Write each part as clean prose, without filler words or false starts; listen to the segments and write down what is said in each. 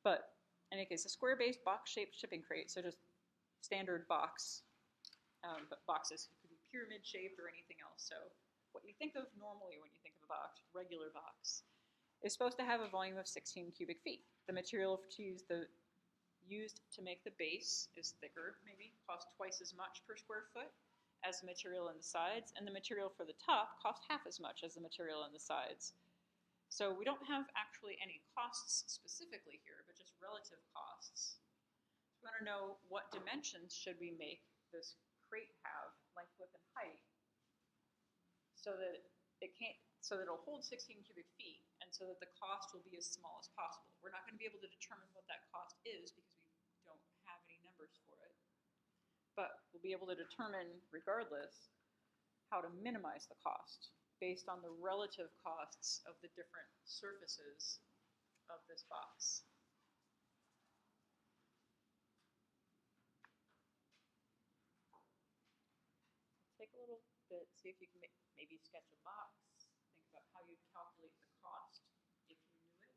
But in any case, a square-based box-shaped shipping crate, so just standard box, but boxes could be pyramid-shaped or anything else. So what you think of normally when you think of a box, regular box, is supposed to have a volume of 16 cubic feet. The material used to make the base is thicker, maybe, costs twice as much per square foot as the material in the sides, and the material for the top costs half as much as the material in the sides. So we don't have actually any costs specifically here, but just relative costs. We want to know what dimensions should we make this crate have, length, width, and height, so that it'll hold 16 cubic feet, and so that the cost will be as small as possible. We're not going to be able to determine what that cost is because we don't have any numbers for it, but we'll be able to determine, regardless, how to minimize the cost based on the relative costs of the different surfaces of this box. Take a little bit, see if you can maybe sketch a box. Think about how you'd calculate the cost if you knew it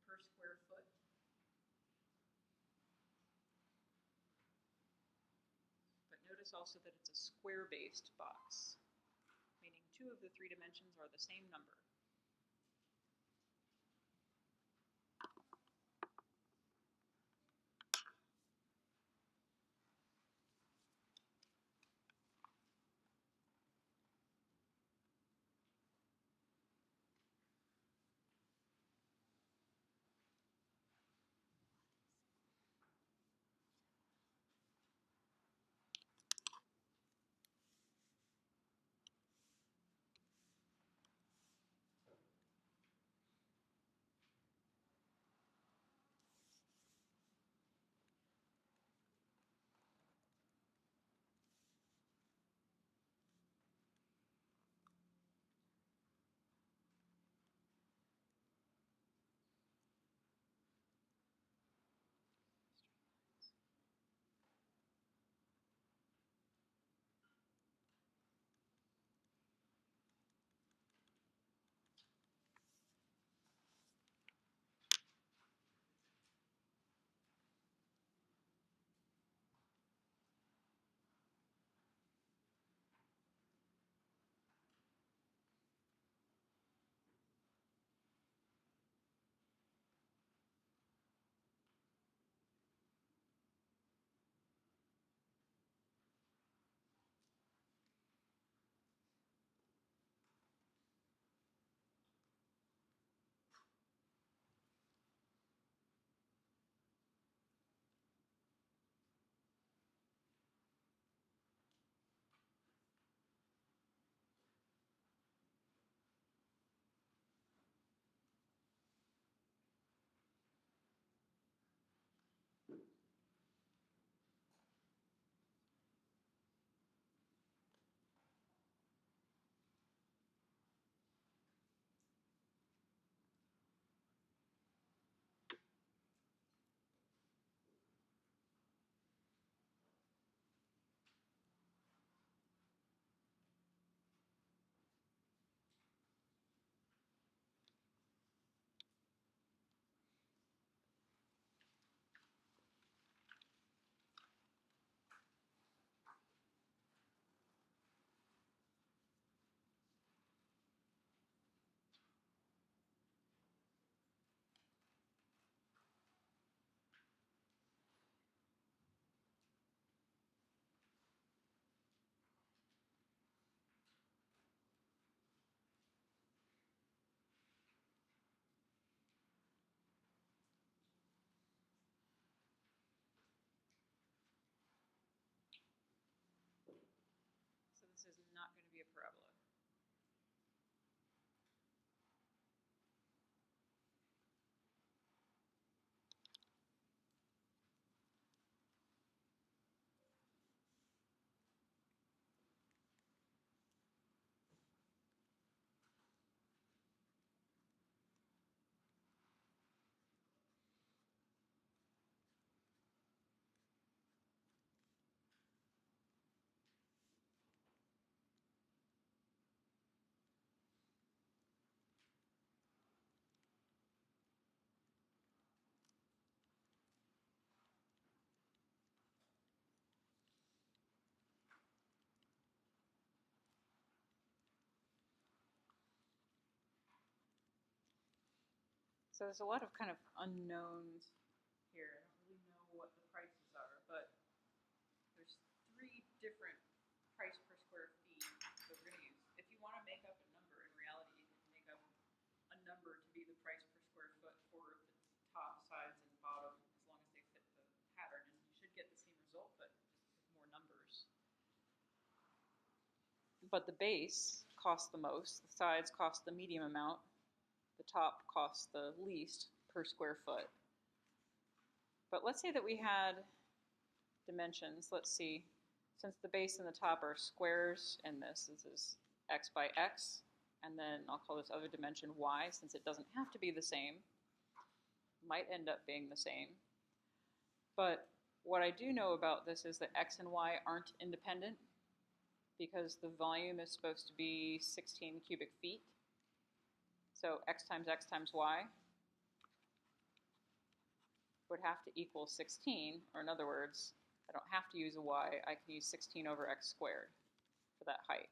per square foot. But notice also that it's a square-based box, meaning 2 of the 3 dimensions are the same number. So this is not going to be a parabola. So there's a lot of kind of unknowns here. I don't really know what the prices are, but there's 3 different price per square feet that we're going to use. If you want to make up a number, in reality, you can make up a number to be the price per square foot for the top, sides, and bottom, as long as they fit the pattern. And you should get the same result, but just with more numbers. But the base costs the most, the sides cost the medium amount, the top costs the least per square foot. But let's say that we had dimensions. Let's see, since the base and the top are squares in this is x by x, and then I'll call this other dimension y, since it doesn't have to be the same. Might end up being the same. But what I do know about this is that x and y aren't independent, because the volume is supposed to be 16 cubic feet. So x times y would have to equal 16, or in other words, I don't have to use a y, I can use 16 over x squared for that height.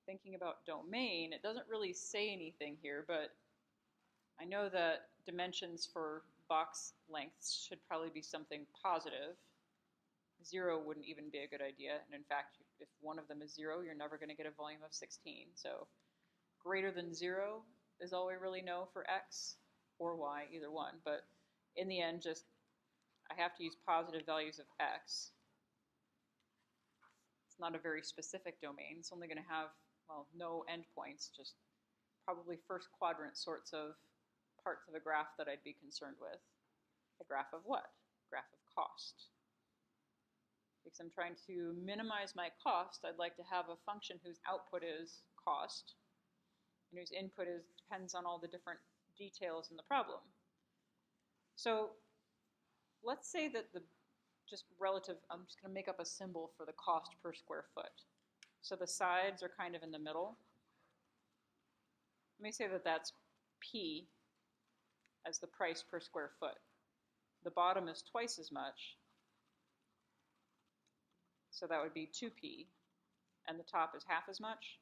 Thinking about domain, it doesn't really say anything here, but I know that dimensions for box lengths should probably be something positive. 0 wouldn't even be a good idea, and in fact, if one of them is 0, you're never going to get a volume of 16. So greater than 0 is all we really know for x or y, either one. But in the end, just I have to use positive values of x. It's not a very specific domain. It's only going to have, well, no endpoints, just probably first quadrant sorts of parts of a graph that I'd be concerned with. A graph of what? Graph of cost. Because I'm trying to minimize my cost, I'd like to have a function whose output is cost and whose input depends on all the different details in the problem. So let's say that I'm just going to make up a symbol for the cost per square foot. So the sides are kind of in the middle. Let me say that that's P as the price per square foot. The bottom is twice as much, so that would be 2p, and the top is half as much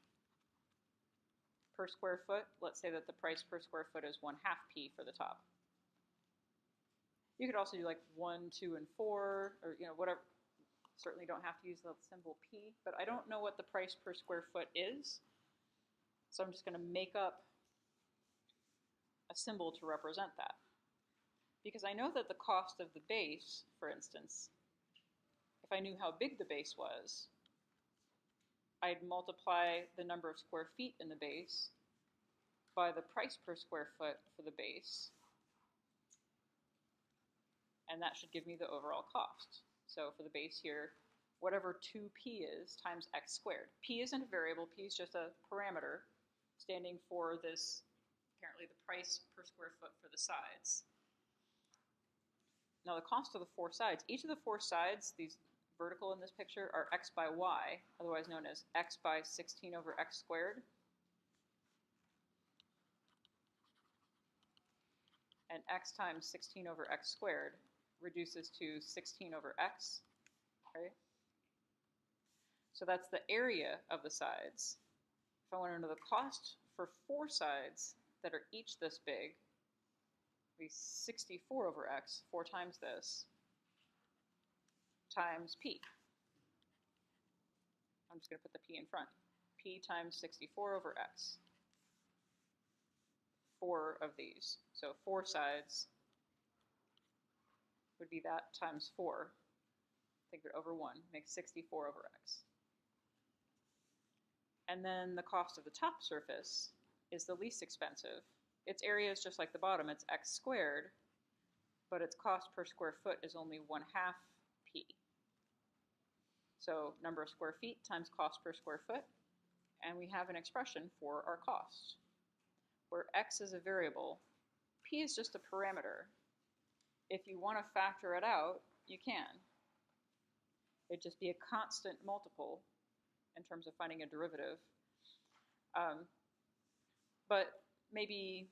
per square foot. Let's say that the price per square foot is 1/2 p for the top. You could also do like 1, 2, and 4, or whatever. Certainly don't have to use the symbol p, but I don't know what the price per square foot is, so I'm just going to make up a symbol to represent that. Because I know that the cost of the base, for instance, if I knew how big the base was, I'd multiply the number of square feet in the base by the price per square foot for the base, and that should give me the overall cost. So for the base here, whatever 2p is times x squared. P isn't a variable, p is just a parameter standing for this, apparently the price per square foot for the sides. Now the cost of the 4 sides, each of the 4 sides, these vertical in this picture, are x by y, otherwise known as x by 16 over x squared. And x times 16 over x squared reduces to 16 over x, right? So that's the area of the sides. If I want to know the cost for 4 sides that are each this big, it would be 64 over x, 4 times this, times p. I'm just going to put the p in front. P times 64 over x. 4 of these. So 4 sides would be that times 4. Take it over 1, makes 64 over x. And then the cost of the top surface is the least expensive. Its area is just like the bottom, it's x squared, but its cost per square foot is only 1/2 p. So number of square feet times cost per square foot, and we have an expression for our cost, where x is a variable, p is just a parameter. If you want to factor it out, you can. It'd just be a constant multiple in terms of finding a derivative. But maybe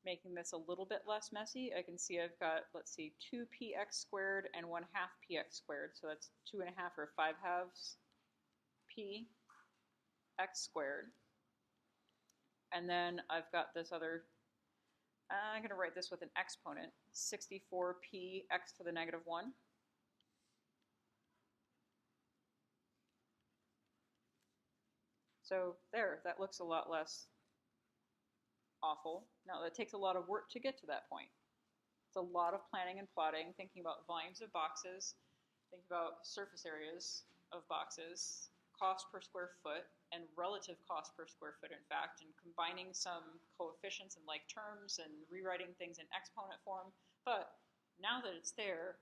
making this a little bit less messy, I can see I've got, let's see, 2px squared and 1/2 px squared. So that's 2.5 or 5/2 p x squared. And then I've got this other, I'm going to write this with an exponent, 64p x to the negative 1. So there, that looks a lot less awful. Now, that takes a lot of work to get to that point. It's a lot of planning and plotting, thinking about volumes of boxes, thinking about surface areas of boxes, cost per square foot, and relative cost per square foot, in fact, and combining some coefficients and like terms and rewriting things in exponent form. But now that it's there,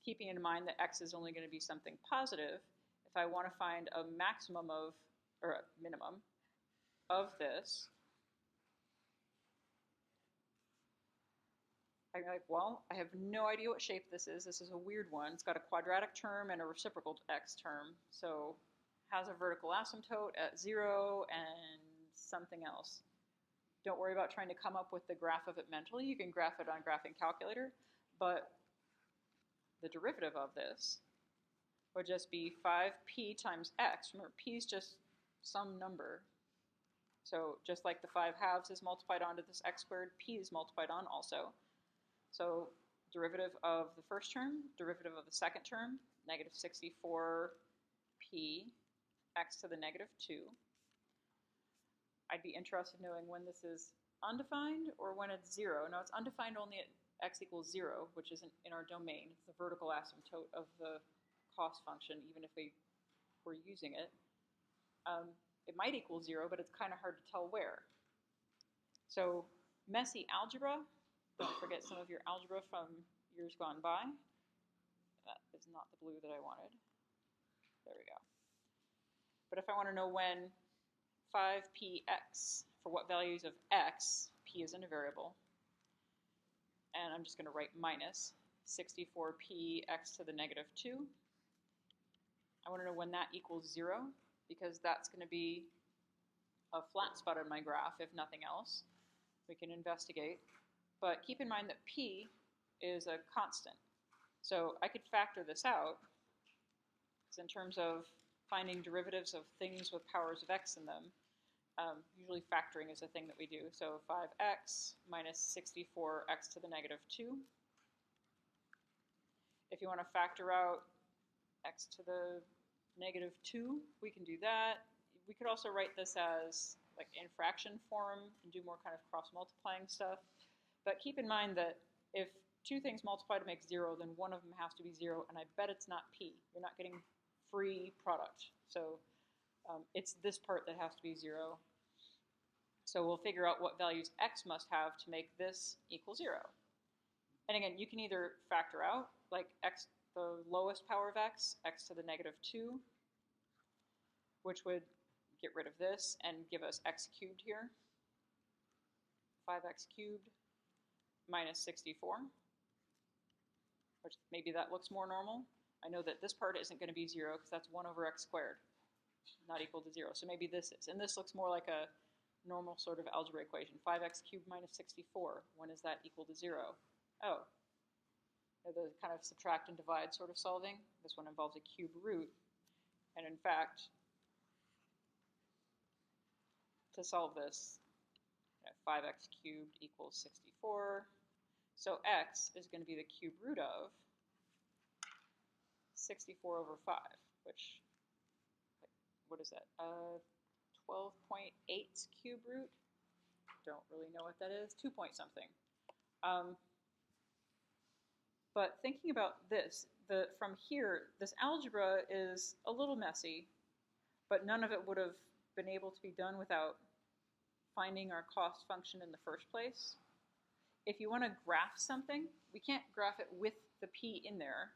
keeping in mind that x is only going to be something positive, if I want to find a maximum of, or a minimum of this, I'm like, well, I have no idea what shape this is. This is a weird one. It's got a quadratic term and a reciprocal x term. So has a vertical asymptote at 0 and something else. Don't worry about trying to come up with the graph of it mentally. You can graph it on graphing calculator. But the derivative of this would just be 5p times x. Remember, p is just some number. So just like the 5 halves is multiplied onto this x squared, p is multiplied on also. So derivative of the first term, derivative of the second term, negative 64p x to the negative 2. I'd be interested in knowing when this is undefined or when it's 0. Now it's undefined only at x equals 0, which isn't in our domain. It's the vertical asymptote of the cost function, even if we were using it. It might equal 0, but it's kind of hard to tell where. So messy algebra. Don't forget some of your algebra from years gone by. That is not the blue that I wanted. There we go. But if I want to know when 5px, for what values of x, p isn't a variable, and I'm just going to write minus 64p x to the negative 2. I want to know when that equals 0, because that's going to be a flat spot in my graph, if nothing else. We can investigate. But keep in mind that p is a constant. So I could factor this out, because in terms of finding derivatives of things with powers of x in them, usually factoring is a thing that we do. So 5x minus 64x to the negative 2. If you want to factor out x to the negative 2, we can do that. We could also write this as like in fraction form and do more kind of cross-multiplying stuff. But keep in mind that if two things multiply to make 0, then one of them has to be 0, and I bet it's not p. You're not getting free product. So it's this part that has to be 0. So we'll figure out what values x must have to make this equal 0. And again, you can either factor out, like x, the lowest power of x, x to the negative 2, which would get rid of this and give us x cubed here. 5x cubed minus 64, which maybe that looks more normal. I know that this part isn't going to be 0 because that's 1 over x squared, not equal to 0. So maybe this is. And this looks more like a normal sort of algebra equation. 5x cubed minus 64, when is that equal to 0? Oh, the kind of subtract and divide sort of solving. This one involves a cube root. And in fact, to solve this, 5x cubed equals 64. So x is going to be the cube root of 64 over 5, which, what is that? 12.8 cube root? Don't really know what that is. 2 point something. But thinking about this, from here, this algebra is a little messy, but none of it would have been able to be done without finding our cost function in the first place. If you want to graph something, we can't graph it with the p in there,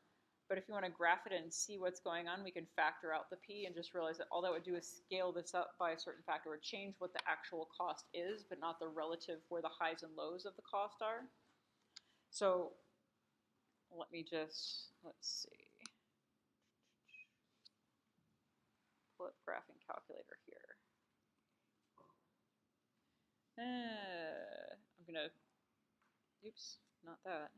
but if you want to graph it and see what's going on, we can factor out the p and just realize that all that would do is scale this up by a certain factor or change what the actual cost is, but not the relative where the highs and lows of the cost are. So let me just, let's see, pull up graphing calculator here. I'm gonna, oops, not that.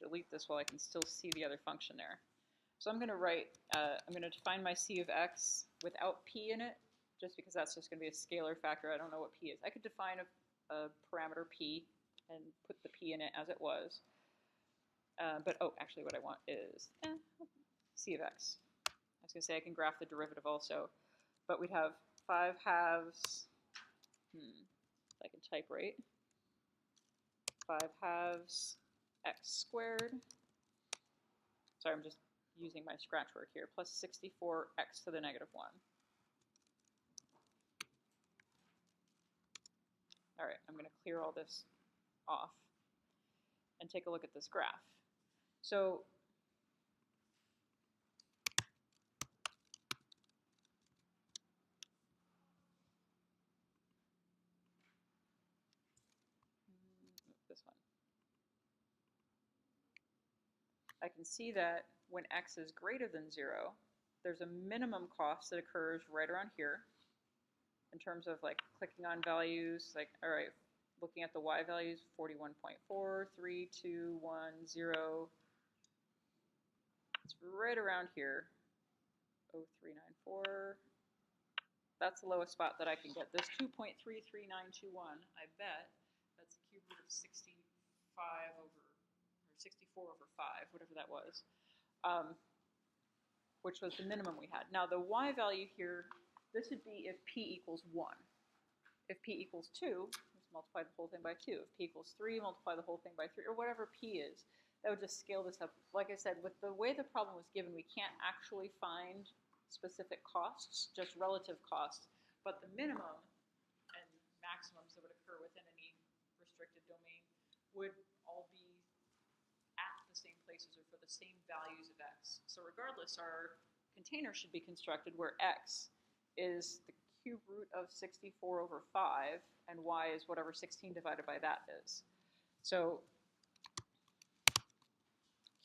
Delete this while I can still see the other function there. So I'm going to write, I'm going to define my c of x without p in it, just because that's just going to be a scalar factor. I don't know what p is. I could define a parameter p and put the p in it as it was. But, oh, actually what I want is c of x. I was going to say I can graph the derivative also, but we'd have 5 halves, I can type right, 5 halves x squared. Sorry, I'm just using my scratch work here, plus 64x to the negative 1. All right, I'm going to clear all this off and take a look at this graph. So this one. I can see that when x is greater than 0, there's a minimum cost that occurs right around here in terms of like clicking on values, like, all right, looking at the y values, 41.4, 3, 2, 1, 0. It's right around here, 0394. That's the lowest spot that I can get. This 2.33921, I bet that's the cube root of 65 over, or 64 over 5, whatever that was, which was the minimum we had. Now the y value here, this would be if p equals 1. If p equals 2, let's multiply the whole thing by 2. If p equals 3, multiply the whole thing by 3, or whatever p is. That would just scale this up. Like I said, with the way the problem was given, we can't actually find specific costs, just relative costs, but the minimum and maximums that would occur within any restricted domain would all be at the same places or for the same values of x. So regardless, our container should be constructed where x is the cube root of 64 over 5, and y is whatever 16 divided by that is. So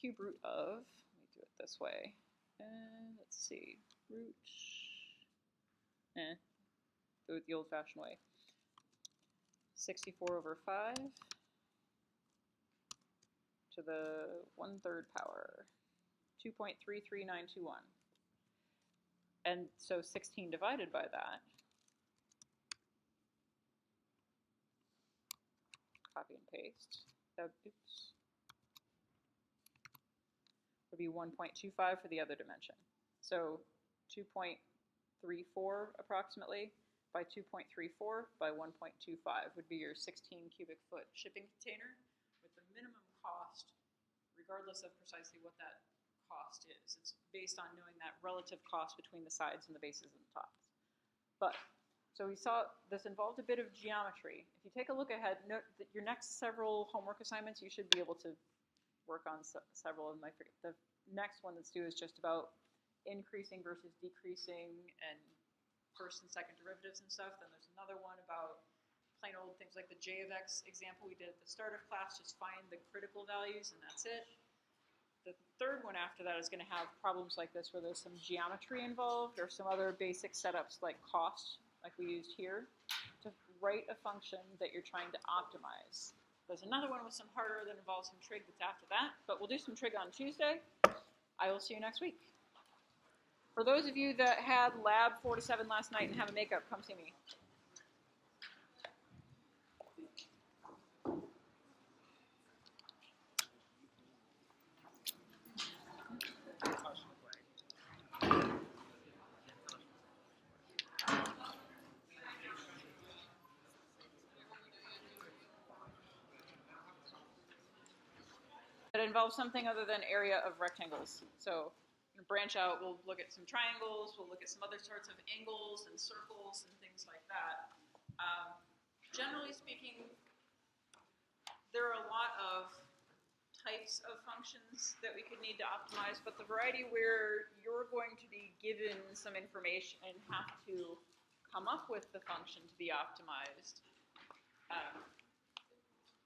cube root of, let me do it this way, let's see, root, do it the old-fashioned way, 64 over 5 to the 1/3 power, 2.33921. And so 16 divided by that, copy and paste, that would be 1.25 for the other dimension. So 2.34 approximately by 2.34 by 1.25 would be your 16 cubic foot shipping container with the minimum cost, regardless of precisely what that cost is. It's based on knowing that relative cost between the sides and the bases and the tops. But, so we saw this involved a bit of geometry. If you take a look ahead, note that your next several homework assignments, you should be able to work on several of them. The next one that's due is just about increasing versus decreasing and first and second derivatives and stuff. Then there's another one about plain old things like the j of x example we did at the start of class, just find the critical values and that's it. The third one after that is going to have problems like this where there's some geometry involved or some other basic setups like cost, like we used here, to write a function that you're trying to optimize. There's another one with some harder that involves some trig that's after that, but we'll do some trig on Tuesday. I will see you next week. For those of you that had Lab 47 last night and have a makeup, come see me. It involves something other than area of rectangles. So branch out, we'll look at some triangles, we'll look at some other sorts of angles and circles and things like that. Generally speaking, there are a lot of types of functions that we could need to optimize, but the variety where you're going to be given some information and have to come up with the function to be optimized,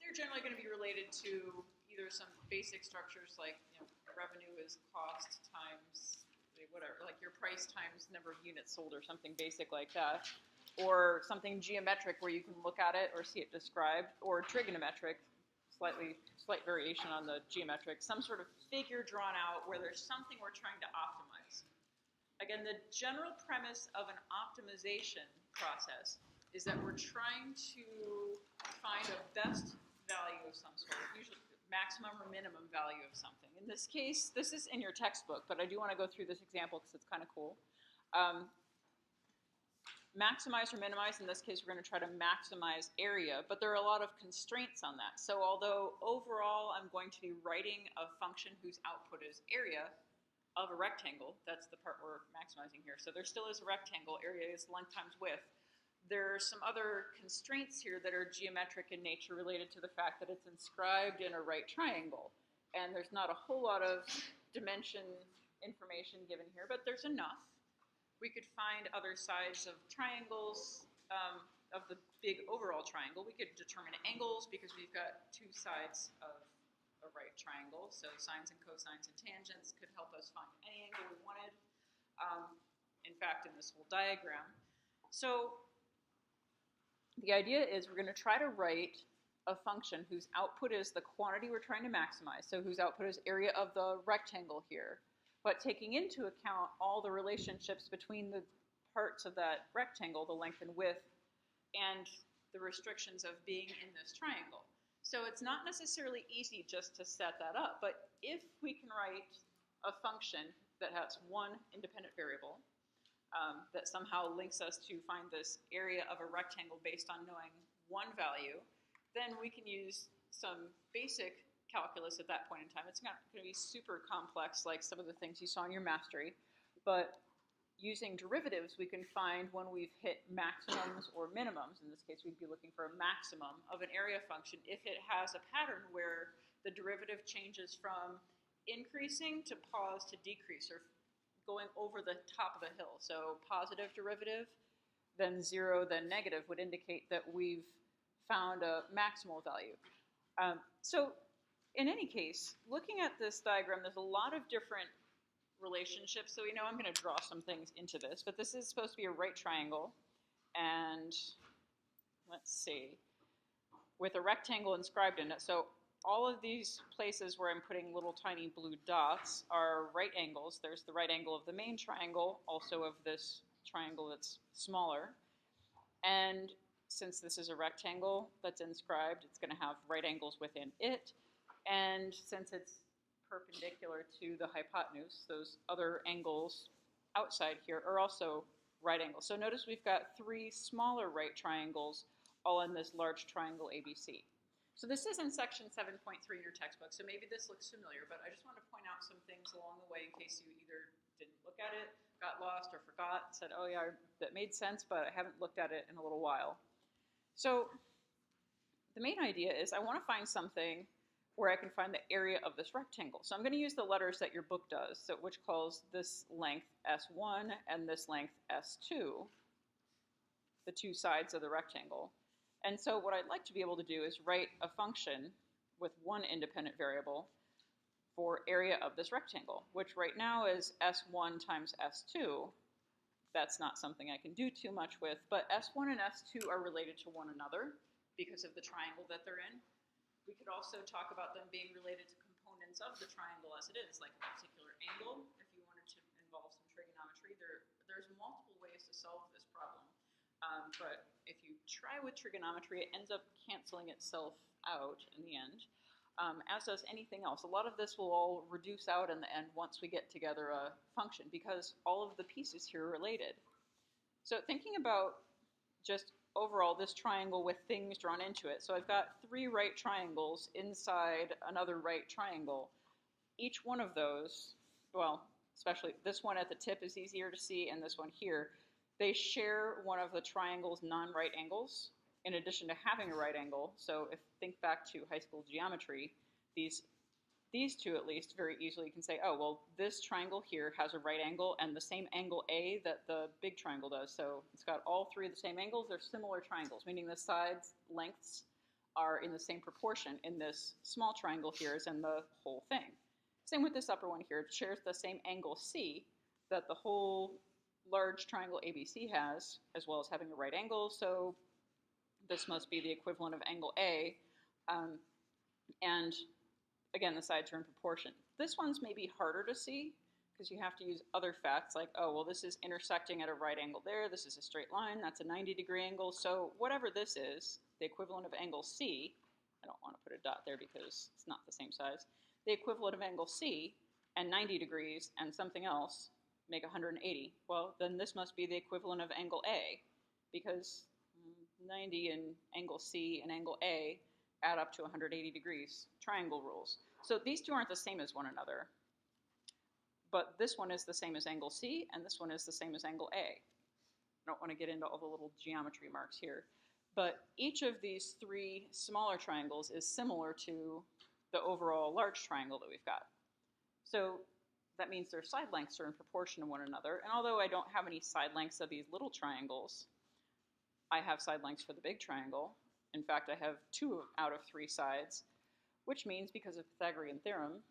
they're generally going to be related to either some basic structures like, revenue is cost times whatever, like your price times number of units sold or something basic like that, or something geometric where you can look at it or see it described, or trigonometric, slight variation on the geometric, some sort of figure drawn out where there's something we're trying to optimize. Again, the general premise of an optimization process is that we're trying to find a best value of some sort, usually maximum or minimum value of something. In this case, this is in your textbook, but I do want to go through this example because it's kind of cool. Maximize or minimize, in this case, we're going to try to maximize area, but there are a lot of constraints on that. So although overall I'm going to be writing a function whose output is area of a rectangle, that's the part we're maximizing here. So there still is a rectangle, area is length times width. There are some other constraints here that are geometric in nature related to the fact that it's inscribed in a right triangle. And there's not a whole lot of dimension information given here, but there's enough. We could find other sides of triangles, of the big overall triangle. We could determine angles because we've got two sides of a right triangle. So sines and cosines and tangents could help us find any angle we wanted. In fact, in this whole diagram. So the idea is we're going to try to write a function whose output is the quantity we're trying to maximize. So whose output is area of the rectangle here. But taking into account all the relationships between the parts of that rectangle, the length and width, and the restrictions of being in this triangle. So it's not necessarily easy just to set that up, but if we can write a function that has one independent variable that somehow links us to find this area of a rectangle based on knowing one value, then we can use some basic calculus at that point in time. It's not going to be super complex like some of the things you saw in your mastery, but using derivatives we can find when we've hit maximums or minimums. In this case we'd be looking for a maximum of an area function if it has a pattern where the derivative changes from increasing to pause to decrease, or going over the top of a hill. So positive derivative, then 0, then negative would indicate that we've found a maximal value. So in any case, looking at this diagram, there's a lot of different relationships. So you know I'm going to draw some things into this, but this is supposed to be a right triangle. And let's see, with a rectangle inscribed in it. So all of these places where I'm putting little tiny blue dots are right angles. There's the right angle of the main triangle, also of this triangle that's smaller. And since this is a rectangle that's inscribed, it's going to have right angles within it. And since it's perpendicular to the hypotenuse, those other angles outside here are also right angles. So notice we've got 3 smaller right triangles all in this large triangle ABC. So this is in section 7.3 in your textbook, so maybe this looks familiar, but I just want to point out some things along the way in case you either didn't look at it, got lost, or forgot, said, oh yeah, that made sense, but I haven't looked at it in a little while. So the main idea is I want to find something where I can find the area of this rectangle. So I'm going to use the letters that your book does, so which calls this length S1 and this length S2, the 2 sides of the rectangle. And so what I'd like to be able to do is write a function with one independent variable for area of this rectangle, which right now is S1 times S2. That's not something I can do too much with, but S1 and S2 are related to one another because of the triangle that they're in. We could also talk about them being related to components of the triangle as it is, like a particular angle. If you wanted to involve some trigonometry, there's multiple ways to solve this problem. But if you try with trigonometry, it ends up canceling itself out in the end, as does anything else. A lot of this will all reduce out in the end once we get together a function, because all of the pieces here are related. So thinking about just overall this triangle with things drawn into it. So I've got 3 right triangles inside another right triangle. Each one of those, well, especially this one at the tip is easier to see, and this one here, they share one of the triangle's non-right angles in addition to having a right angle. So if think back to high school geometry, these 2 at least very easily can say, oh, well, this triangle here has a right angle and the same angle A that the big triangle does. So it's got all 3 of the same angles. They're similar triangles, meaning the sides lengths are in the same proportion in this small triangle here as in the whole thing. Same with this upper one here. It shares the same angle C that the whole large triangle ABC has, as well as having a right angle. So this must be the equivalent of angle A. And again, the sides are in proportion. This one's maybe harder to see because you have to use other facts like, oh, well, this is intersecting at a right angle there. This is a straight line. That's a 90-degree angle. So whatever this is, the equivalent of angle C, I don't want to put a dot there because it's not the same size. The equivalent of angle C and 90 degrees and something else make 180. Well, then this must be the equivalent of angle A because 90 and angle C and angle A add up to 180 degrees. Triangle rules. So these two aren't the same as one another. But this one is the same as angle C, and this one is the same as angle A. I don't want to get into all the little geometry marks here. But each of these three smaller triangles is similar to the overall large triangle that we've got. So that means their side lengths are in proportion to one another. And although I don't have any side lengths of these little triangles, I have side lengths for the big triangle. In fact, I have 2 out of 3 sides, which means because of Pythagorean theorem,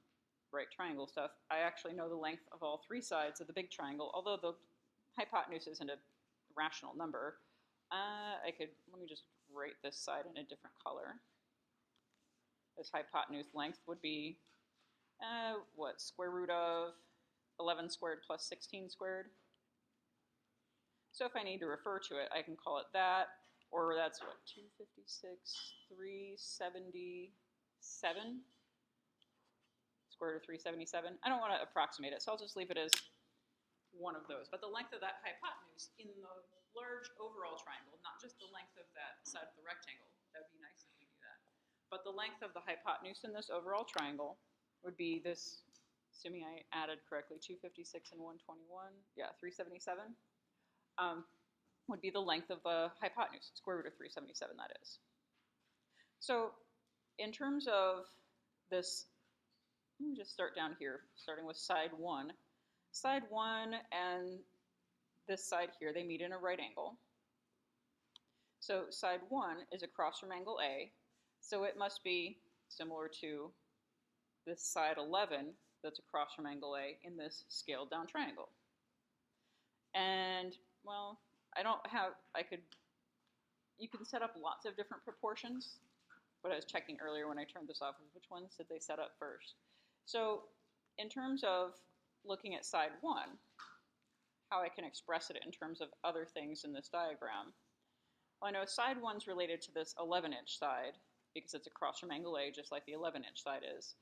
right triangle stuff, I actually know the length of all 3 sides of the big triangle, although the hypotenuse isn't a rational number. Let me just write this side in a different color. This hypotenuse length would be, square root of 11 squared plus 16 squared. So if I need to refer to it, I can call it that, or that's what, 256, 377? Square root of 377. I don't want to approximate it, so I'll just leave it as one of those. But the length of that hypotenuse in the large overall triangle, not just the length of that side of the rectangle, that would be nice if we knew that, but the length of the hypotenuse in this overall triangle would be this, assuming I added correctly, 256 and 121, yeah, 377, would be the length of the hypotenuse, square root of 377, that is. So in terms of this, let me just start down here, starting with side 1. Side 1 and this side here, they meet in a right angle. So side 1 is across from angle A, so it must be similar to this side 11 that's across from angle A in this scaled down triangle. And, well, you can set up lots of different proportions. What I was checking earlier when I turned this off was which ones did they set up first. So in terms of looking at side 1, how I can express it in terms of other things in this diagram. Well, I know side 1's related to this 11-inch side because it's across from angle A just like the 11-inch side is.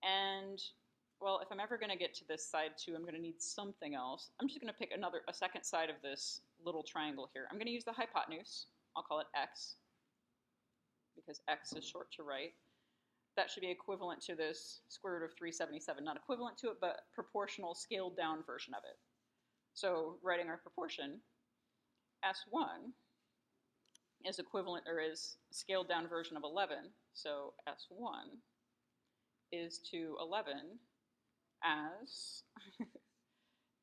And, well, if I'm ever going to get to this side 2, I'm going to need something else. I'm just going to pick a second side of this little triangle here. I'm going to use the hypotenuse. I'll call it x because x is short to right. That should be equivalent to this square root of 377. Not equivalent to it, but proportional scaled down version of it. So writing our proportion, S1 is equivalent, or is scaled down version of 11. So S1 is to 11 as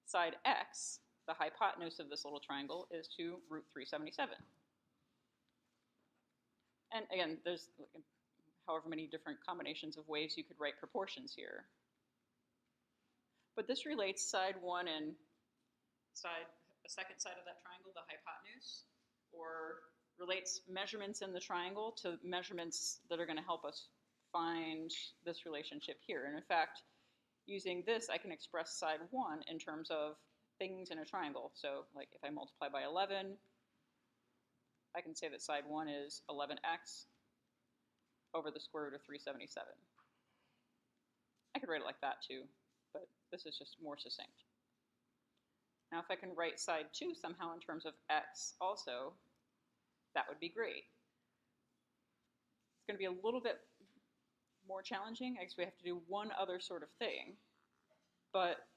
side x, the hypotenuse of this little triangle, is to root 377. And again, there's however many different combinations of ways you could write proportions here. But this relates side 1 and a second side of that triangle, the hypotenuse, or relates measurements in the triangle to measurements that are going to help us find this relationship here. And in fact, using this, I can express side 1 in terms of things in a triangle. So like if I multiply by 11, I can say that side 1 is 11x over the square root of 377. I could write it like that too, but this is just more succinct. Now if I can write side 2 somehow in terms of x also, that would be great. It's going to be a little bit more challenging. I guess we have to do one other sort of thing, but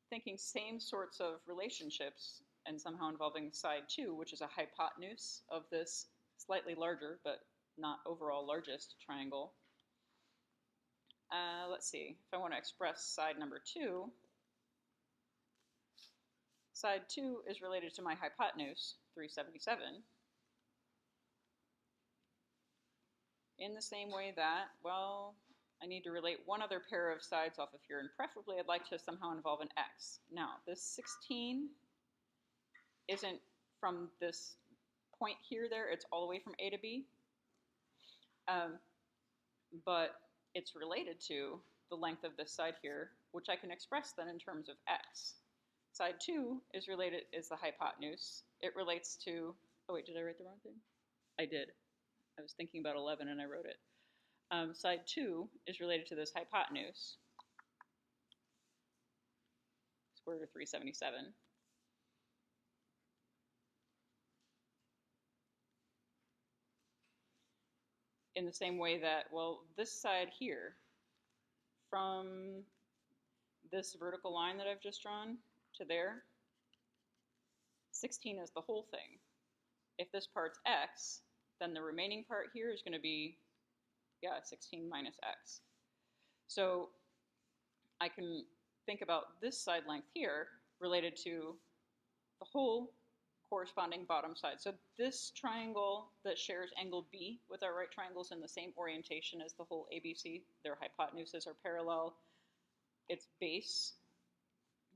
thinking same sorts of relationships and somehow involving side 2, which is a hypotenuse of this slightly larger but not overall largest triangle. Let's see, if I want to express side number 2, side 2 is related to my hypotenuse, 377, in the same way that, well, I need to relate one other pair of sides off of here, and preferably I'd like to somehow involve an x. Now, this 16 isn't from this point here, it's all the way from A to B. but it's related to the length of this side here, which I can express then in terms of x. Side 2 is the hypotenuse. It relates to, oh wait, did I write the wrong thing? I did. I was thinking about 11 and I wrote it. Side 2 is related to this hypotenuse, square root of 377. In the same way that, well, this side here, from this vertical line that I've just drawn to there, 16 is the whole thing. If this part's x, then the remaining part here is going to be, 16 minus x. So I can think about this side length here related to the whole corresponding bottom side. So this triangle that shares angle B with our right triangles in the same orientation as the whole ABC, their hypotenuses are parallel. Its base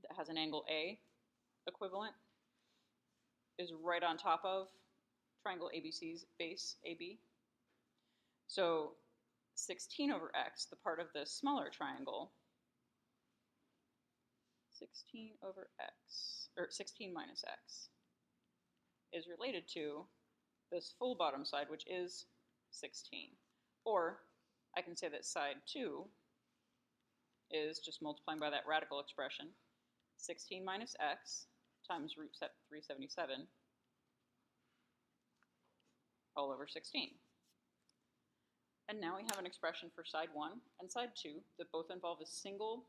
that has an angle A equivalent is right on top of triangle ABC's base, AB. So 16 over x, the part of this smaller triangle, 16 over x, or 16 minus x, is related to this full bottom side, which is 16. Or I can say that side 2 is just multiplying by that radical expression, 16 minus x times root 377 all over 16. And now we have an expression for side 1 and side 2 that both involve a single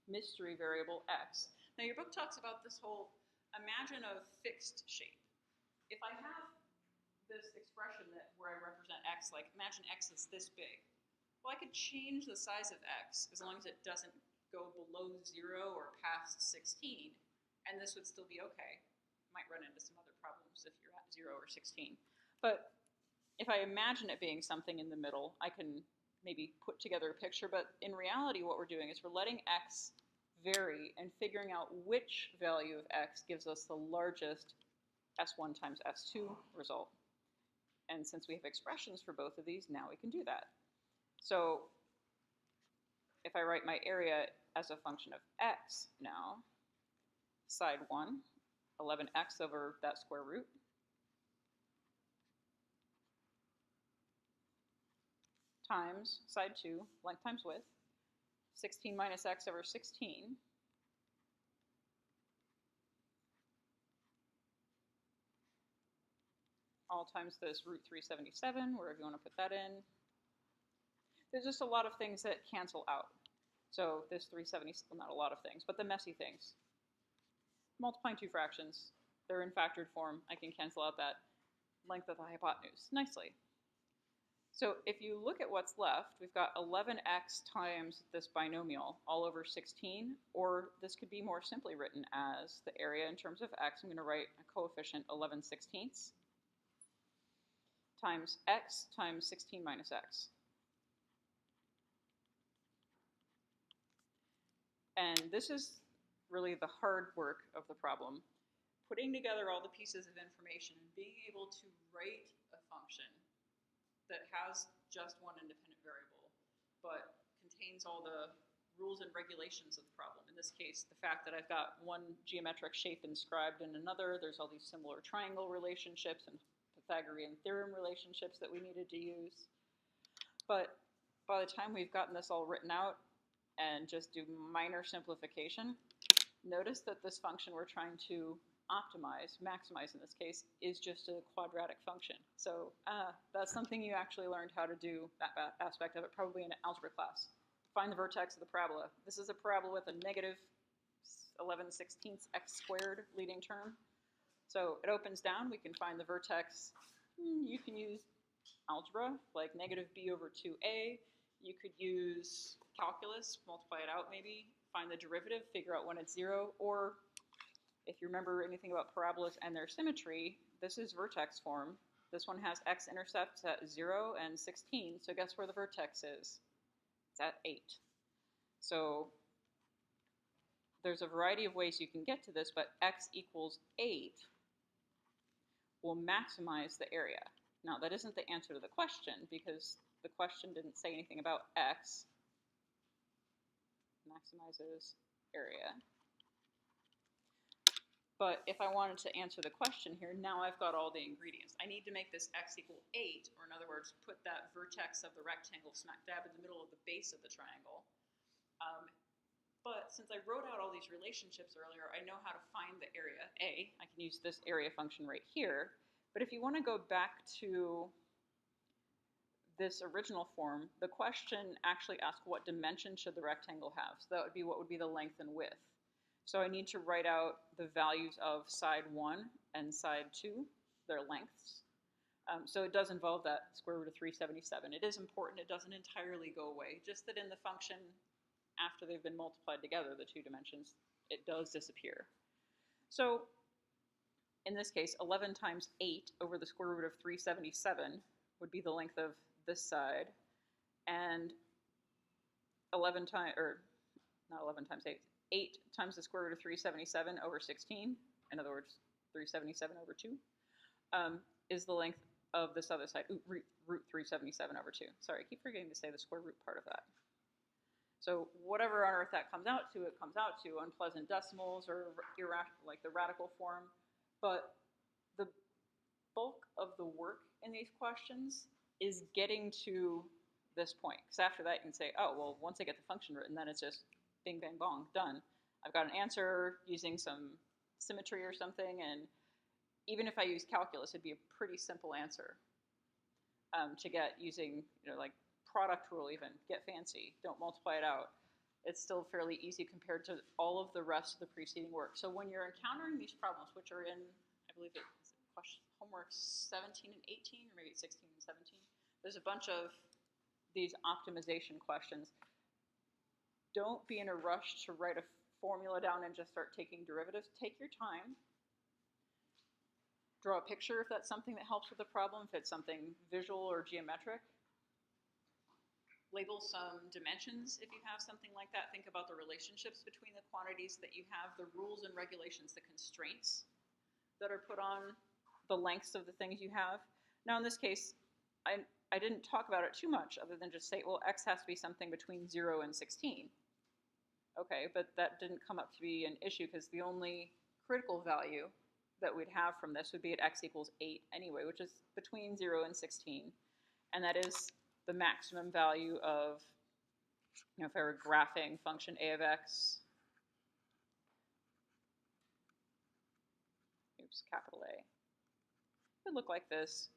mystery variable x. Now your book talks about this whole imagine a fixed shape. If I have this expression where I represent x, like imagine x is this big. Well, I could change the size of x as long as it doesn't go below 0 or past 16, and this would still be okay. Might run into some other problems if you're at 0 or 16. But if I imagine it being something in the middle, I can maybe put together a picture, but in reality what we're doing is we're letting x vary and figuring out which value of x gives us the largest S1 times S2 result. And since we have expressions for both of these, now we can do that. So if I write my area as a function of x now, side 1, 11x over that square root, times side 2, length times width, 16 minus x over 16, all times this root 377, wherever you want to put that in. There's just a lot of things that cancel out. So this 370, well, not a lot of things, but the messy things. Multiplying two fractions, they're in factored form. I can cancel out that length of the hypotenuse nicely. So if you look at what's left, we've got 11x times this binomial all over 16, or this could be more simply written as the area in terms of x. I'm going to write a coefficient 11/16 times x times 16 minus x. And this is really the hard work of the problem, putting together all the pieces of information and being able to write a function that has just one independent variable, but contains all the rules and regulations of the problem. In this case, the fact that I've got one geometric shape inscribed in another, there's all these similar triangle relationships and Pythagorean theorem relationships that we needed to use. But by the time we've gotten this all written out and just do minor simplification, notice that this function we're trying to optimize, maximize in this case, is just a quadratic function. So that's something you actually learned how to do, that aspect of it, probably in an algebra class. Find the vertex of the parabola. This is a parabola with a negative 11/16 x squared leading term. So it opens down, we can find the vertex. You can use algebra, like negative b over 2a. You could use calculus, multiply it out maybe, find the derivative, figure out when it's 0, or if you remember anything about parabolas and their symmetry, this is vertex form. This one has x-intercepts at 0 and 16, so guess where the vertex is? It's at 8. So there's a variety of ways you can get to this, but x equals 8 will maximize the area. Now, that isn't the answer to the question, because the question didn't say anything about x, maximizes area. But if I wanted to answer the question here, now I've got all the ingredients. I need to make this x equal 8, or in other words, put that vertex of the rectangle smack dab in the middle of the base of the triangle. But since I wrote out all these relationships earlier, I know how to find the area, A. I can use this area function right here. But if you want to go back to this original form, the question actually asks what dimension should the rectangle have. So that would be what would be the length and width. So I need to write out the values of side 1 and side 2, their lengths. So it does involve that square root of 377. It is important. It doesn't entirely go away. Just that in the function, after they've been multiplied together, the two dimensions, it does disappear. So in this case, 11 times 8 over the square root of 377 would be the length of this side, and 11 times, or not 11 times 8, 8 times the square root of 377 over 16, in other words, 377 over 2, is the length of this other side, root 377 over 2. Sorry, I keep forgetting to say the square root part of that. So whatever on earth that comes out to, it comes out to unpleasant decimals or like the radical form. But the bulk of the work in these questions is getting to this point. Because after that, you can say, oh, well, once I get the function written, then it's just bing, bang, bong, done. I've got an answer using some symmetry or something, and even if I use calculus, it'd be a pretty simple answer to get using, like product rule even, get fancy, don't multiply it out. It's still fairly easy compared to all of the rest of the preceding work. So when you're encountering these problems, which are in, I believe it's homework 17 and 18, or maybe 16 and 17, there's a bunch of these optimization questions. Don't be in a rush to write a formula down and just start taking derivatives. Take your time. Draw a picture if that's something that helps with the problem, if it's something visual or geometric. Label some dimensions if you have something like that. Think about the relationships between the quantities that you have, the rules and regulations, the constraints that are put on the lengths of the things you have. Now in this case, I didn't talk about it too much other than just say, well, x has to be something between 0 and 16. Okay, but that didn't come up to be an issue because the only critical value that we'd have from this would be at x equals 8 anyway, which is between 0 and 16. And that is the maximum value of, if I were graphing function a of x, capital A, it would look like this.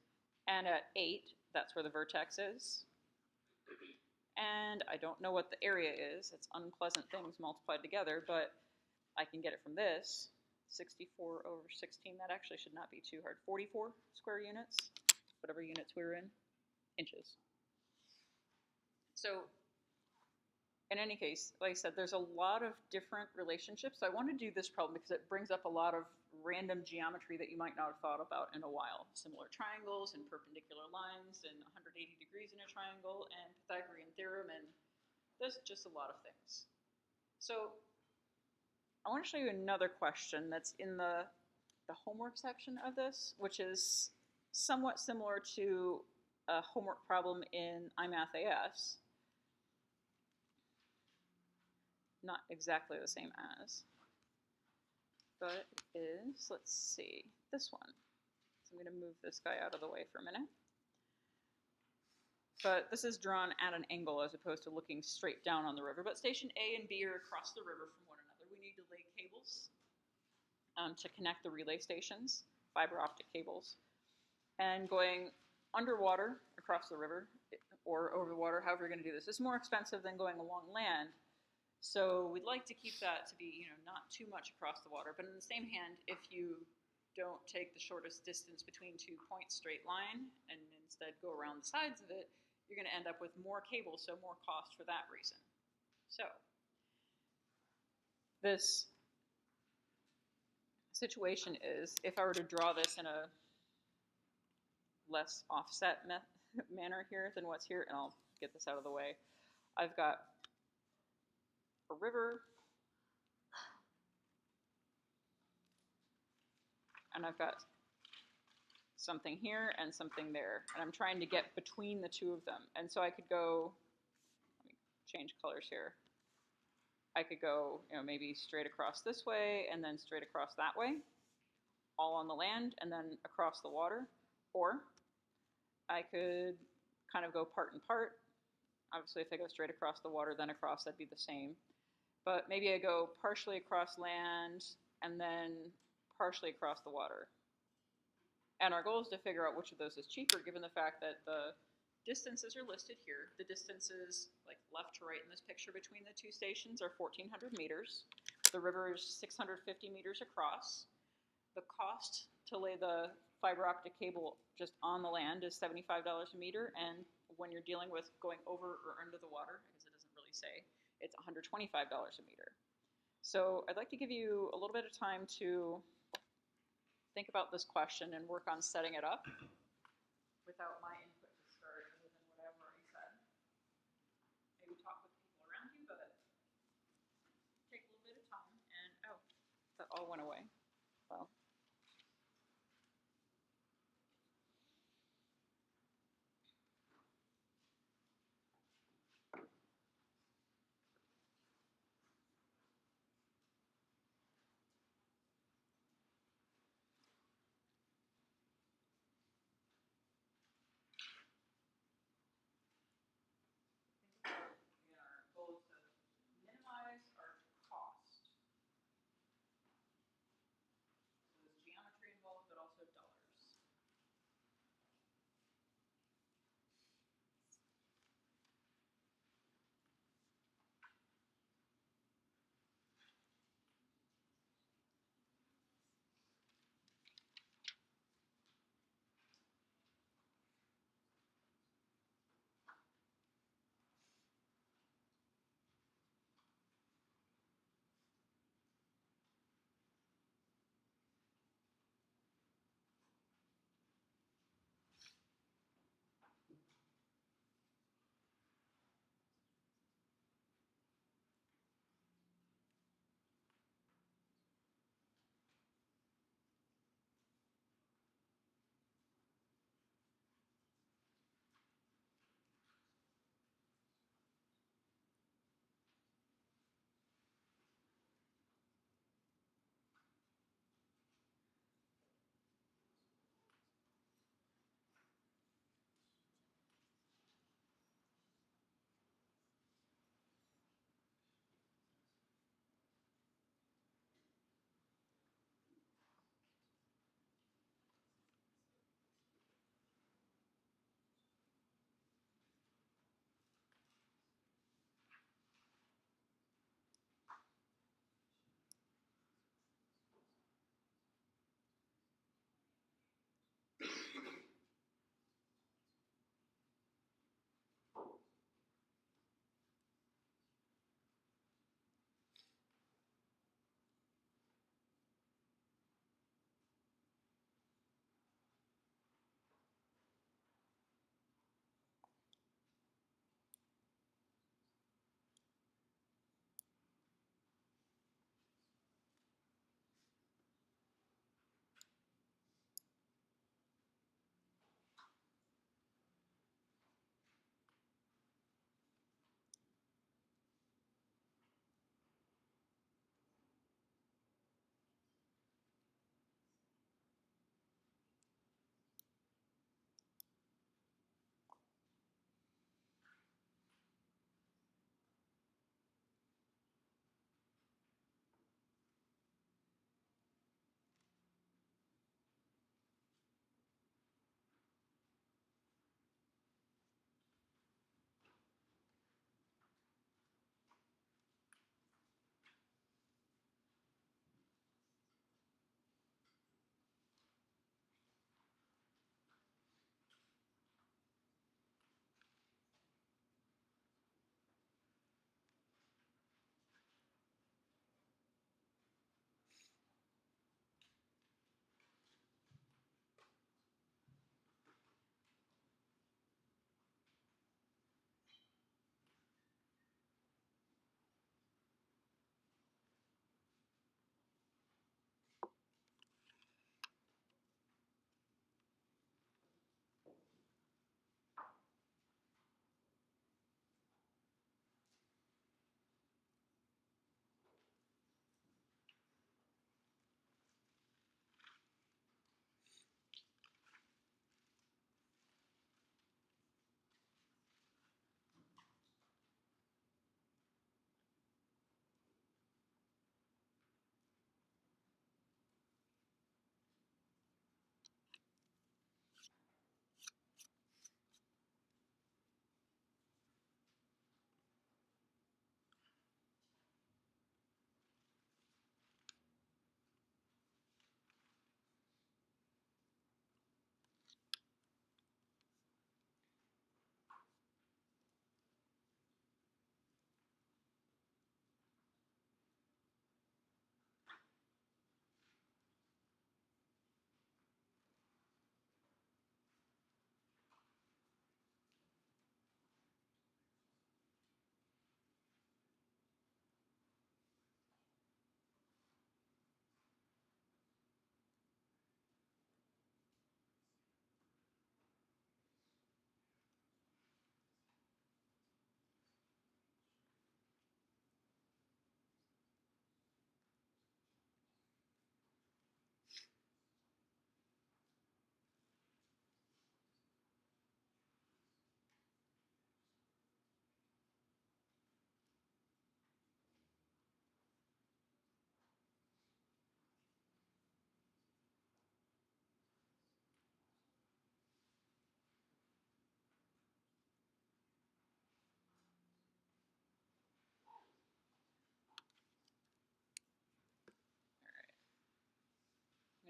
And at 8, that's where the vertex is. And I don't know what the area is. It's unpleasant things multiplied together, but I can get it from this. 64 over 16, that actually should not be too hard. 44 square units, whatever units we were in, inches. So in any case, like I said, there's a lot of different relationships. I want to do this problem because it brings up a lot of random geometry that you might not have thought about in a while. Similar triangles and perpendicular lines and 180 degrees in a triangle and Pythagorean theorem, and there's just a lot of things. So I want to show you another question that's in the homework section of this, which is somewhat similar to a homework problem in iMath AS. Not exactly the same as, but it is, let's see, this one. So I'm going to move this guy out of the way for a minute. But this is drawn at an angle as opposed to looking straight down on the river. But station A and B are across the river from one another. We need to lay cables to connect the relay stations, fiber optic cables. And going underwater across the river or over the water, however you're going to do this, is more expensive than going along land. So we'd like to keep that to be, not too much across the water. But in the same hand, if you don't take the shortest distance between 2 points straight line and instead go around the sides of it, you're going to end up with more cable, so more cost for that reason. So this situation is, if I were to draw this in a less offset manner here than what's here, and I'll get this out of the way, I've got a river, and I've got something here and something there. And I'm trying to get between the two of them. And so I could go, let me change colors here. I could go, maybe straight across this way and then straight across that way, all on the land and then across the water. Or I could kind of go part and part. Obviously, if I go straight across the water, then across, that'd be the same. But maybe I go partially across land and then partially across the water. And our goal is to figure out which of those is cheaper, given the fact that the distances are listed here. The distances, like left to right in this picture between the two stations, are 1,400 meters. The river is 650 meters across. The cost to lay the fiber optic cable just on the land is $75 a meter, and when you're dealing with going over or under the water, because it doesn't really say, it's $125 a meter. So I'd like to give you a little bit of time to think about this question and work on setting it up without my input to start, other than what I've already said. Maybe talk with people around you, but take a little bit of time. And oh, that all went away. Well. Our goal is to minimize our cost.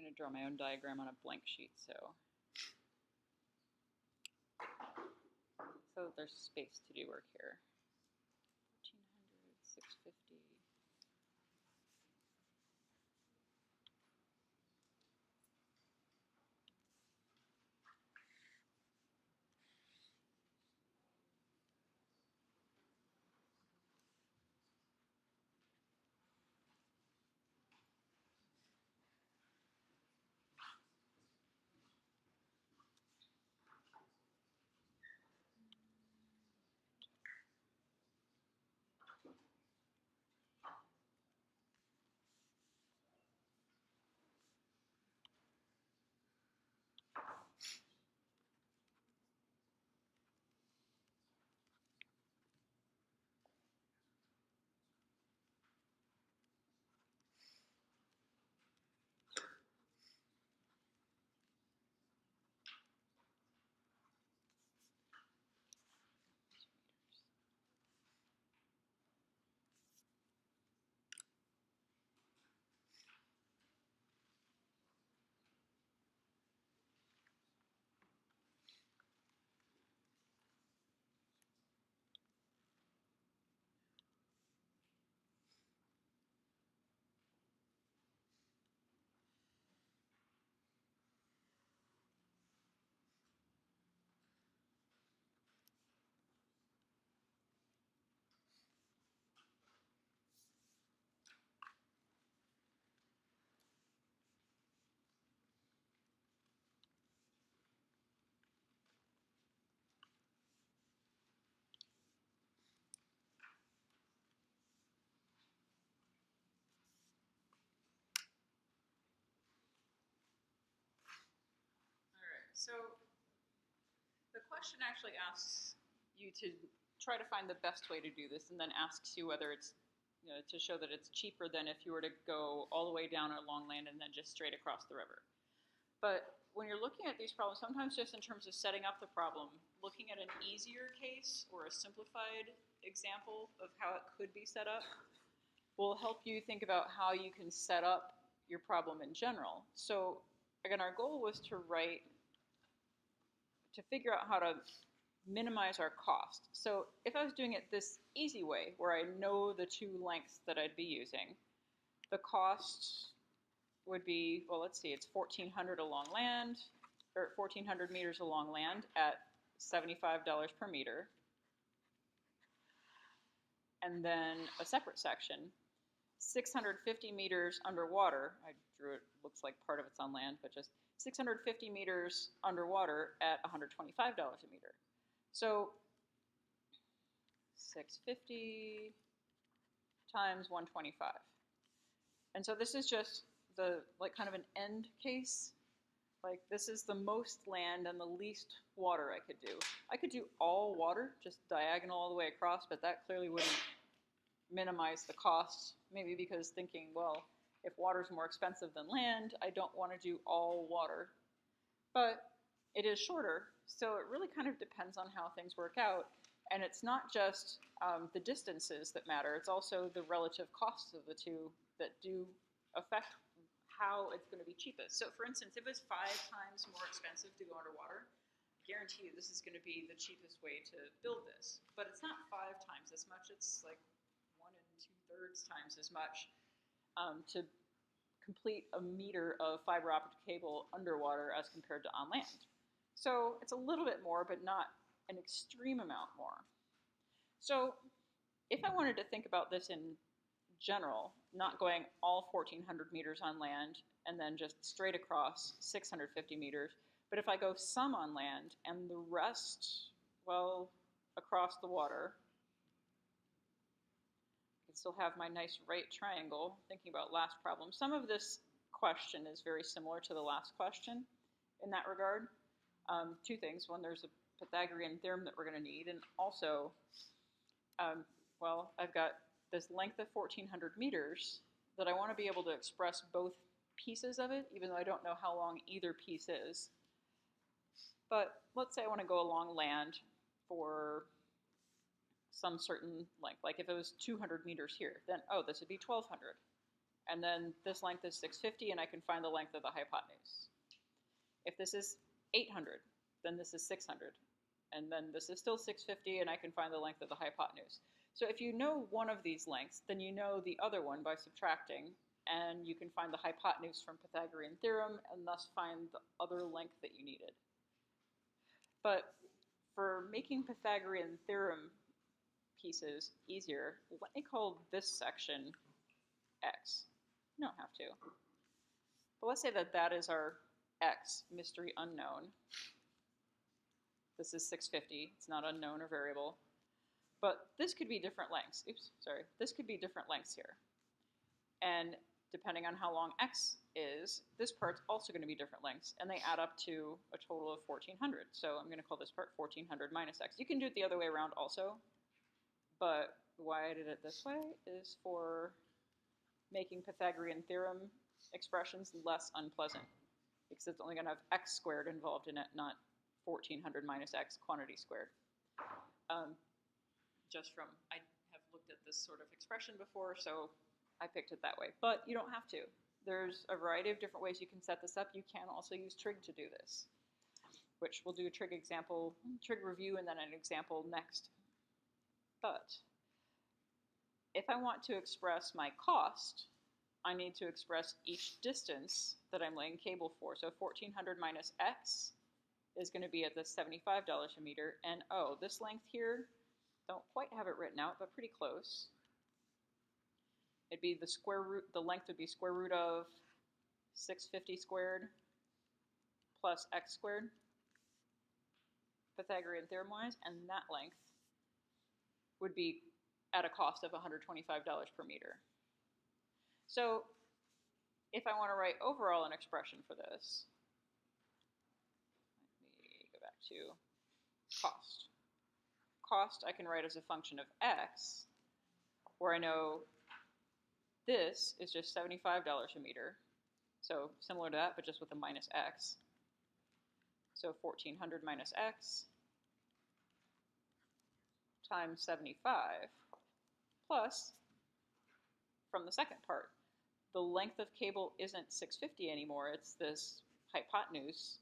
going to draw my own diagram on a blank sheet, so there's space to do work here. 1400, 650. So the question actually asks you to try to find the best way to do this, and then asks you whether it's, to show that it's cheaper than if you were to go all the way down along land and then just straight across the river. But when you're looking at these problems, sometimes just in terms of setting up the problem, looking at an easier case or a simplified example of how it could be set up will help you think about how you can set up your problem in general. So again, our goal was to figure out how to minimize our cost. So if I was doing it this easy way, where I know the two lengths that I'd be using, the cost would be, well, let's see, it's 1,400 along land, or 1,400 meters along land at $75 per meter. And then a separate section, 650 meters underwater. I drew it, looks like part of it's on land, but just 650 meters underwater at $125 a meter. So 650 times 125. And so this is just the, like, kind of an end case. Like, this is the most land and the least water I could do. I could do all water, just diagonal all the way across, but that clearly wouldn't minimize the cost. Maybe because thinking, well, if water's more expensive than land, I don't want to do all water. But it is shorter, so it really kind of depends on how things work out. And it's not just the distances that matter, it's also the relative costs of the two that do affect how it's going to be cheapest. So for instance, if it's 5 times more expensive to go underwater, I guarantee you this is going to be the cheapest way to build this. But it's not 5 times as much, it's like 1 2/3 times as much to complete a meter of fiber optic cable underwater as compared to on land. So it's a little bit more, but not an extreme amount more. So if I wanted to think about this in general, not going all 1,400 meters on land and then just straight across 650 meters, but if I go some on land and the rest, well, across the water, I can still have my nice right triangle, thinking about last problem. Some of this question is very similar to the last question in that regard. 2 things. One, there's a Pythagorean theorem that we're going to need, and also, well, I've got this length of 1,400 meters that I want to be able to express both pieces of it, even though I don't know how long either piece is. But let's say I want to go along land for some certain length. Like if it was 200 meters here, then, oh, this would be 1,200. And then this length is 650, and I can find the length of the hypotenuse. If this is 800, then this is 600. And then this is still 650, and I can find the length of the hypotenuse. So if you know one of these lengths, then you know the other one by subtracting, and you can find the hypotenuse from Pythagorean theorem, and thus find the other length that you needed. But for making Pythagorean theorem pieces easier, let me call this section x. You don't have to. But let's say that that is our x, mystery unknown. This is 650. It's not unknown or variable. But this could be different lengths. Oops, sorry. This could be different lengths here. And depending on how long x is, this part's also going to be different lengths. And they add up to a total of 1400. So I'm going to call this part 1400 minus x. You can do it the other way around also. But why I did it this way is for making Pythagorean theorem expressions less unpleasant. Because it's only going to have x squared involved in it, not 1400 minus x quantity squared. Just from, I have looked at this sort of expression before, so I picked it that way. But you don't have to. There's a variety of different ways you can set this up. You can also use Trig to do this, which we'll do a Trig example, Trig review, and then an example next. But if I want to express my cost, I need to express each distance that I'm laying cable for. So 1400 minus x is going to be at the $75 a meter. And oh, this length here, don't quite have it written out, but pretty close. It'd be the square root, the length would be square root of 650 squared plus x squared, Pythagorean theorem wise, and that length would be at a cost of $125 per meter. So if I want to write overall an expression for this, let me go back to cost. Cost I can write as a function of x, where I know this is just $75 a meter. So similar to that, but just with a minus x. So 1400 minus x times 75 plus, from the second part, the length of cable isn't 650 anymore. It's this hypotenuse,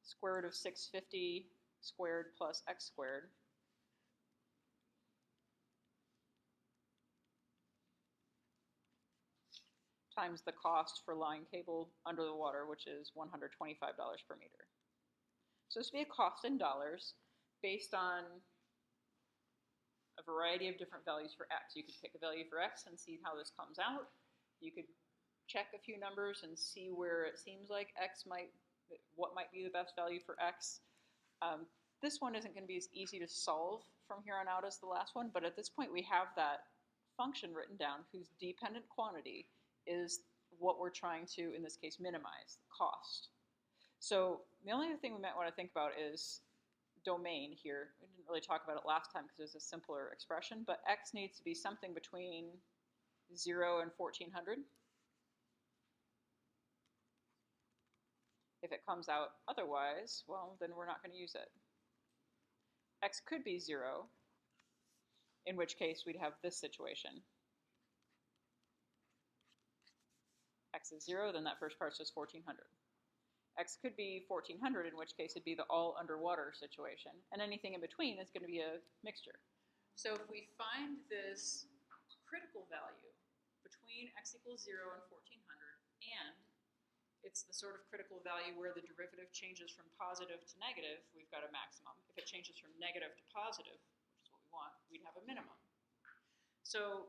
square root of 650 squared plus x squared. Times the cost for lying cable under the water, which is $125 per meter. So this would be a cost in dollars based on a variety of different values for x. You could pick a value for x and see how this comes out. You could check a few numbers and see where it seems like what might be the best value for x. This one isn't going to be as easy to solve from here on out as the last one, but at this point we have that function written down whose dependent quantity is what we're trying to, in this case, minimize, the cost. So the only other thing we might want to think about is domain here. We didn't really talk about it last time because it was a simpler expression, but x needs to be something between 0 and 1400. If it comes out otherwise, well, then we're not going to use it. X could be 0, in which case we'd have this situation. X is 0, then that first part's just 1400. X could be 1400, in which case it'd be the all underwater situation. And anything in between is going to be a mixture. So if we find this critical value between x equals 0 and 1400, and it's the sort of critical value where the derivative changes from positive to negative, we've got a maximum. If it changes from negative to positive, which is what we want, we'd have a minimum. So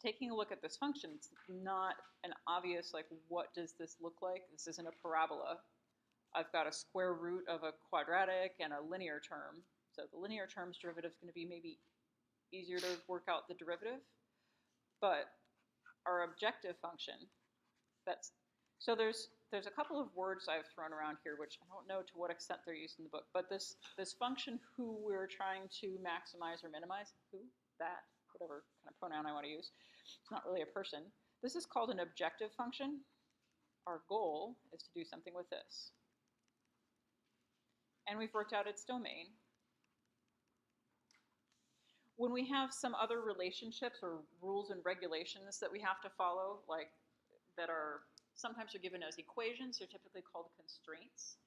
taking a look at this function, it's not an obvious, like, what does this look like? This isn't a parabola. I've got a square root of a quadratic and a linear term. So the linear term's derivative is going to be maybe easier to work out the derivative. But our objective function, so there's a couple of words I've thrown around here, which I don't know to what extent they're used in the book, but this function who we're trying to maximize or minimize, who, that, whatever kind of pronoun I want to use, it's not really a person. This is called an objective function. Our goal is to do something with this. And we've worked out its domain. When we have some other relationships or rules and regulations that we have to follow, like that are sometimes are given as equations, they're typically called constraints.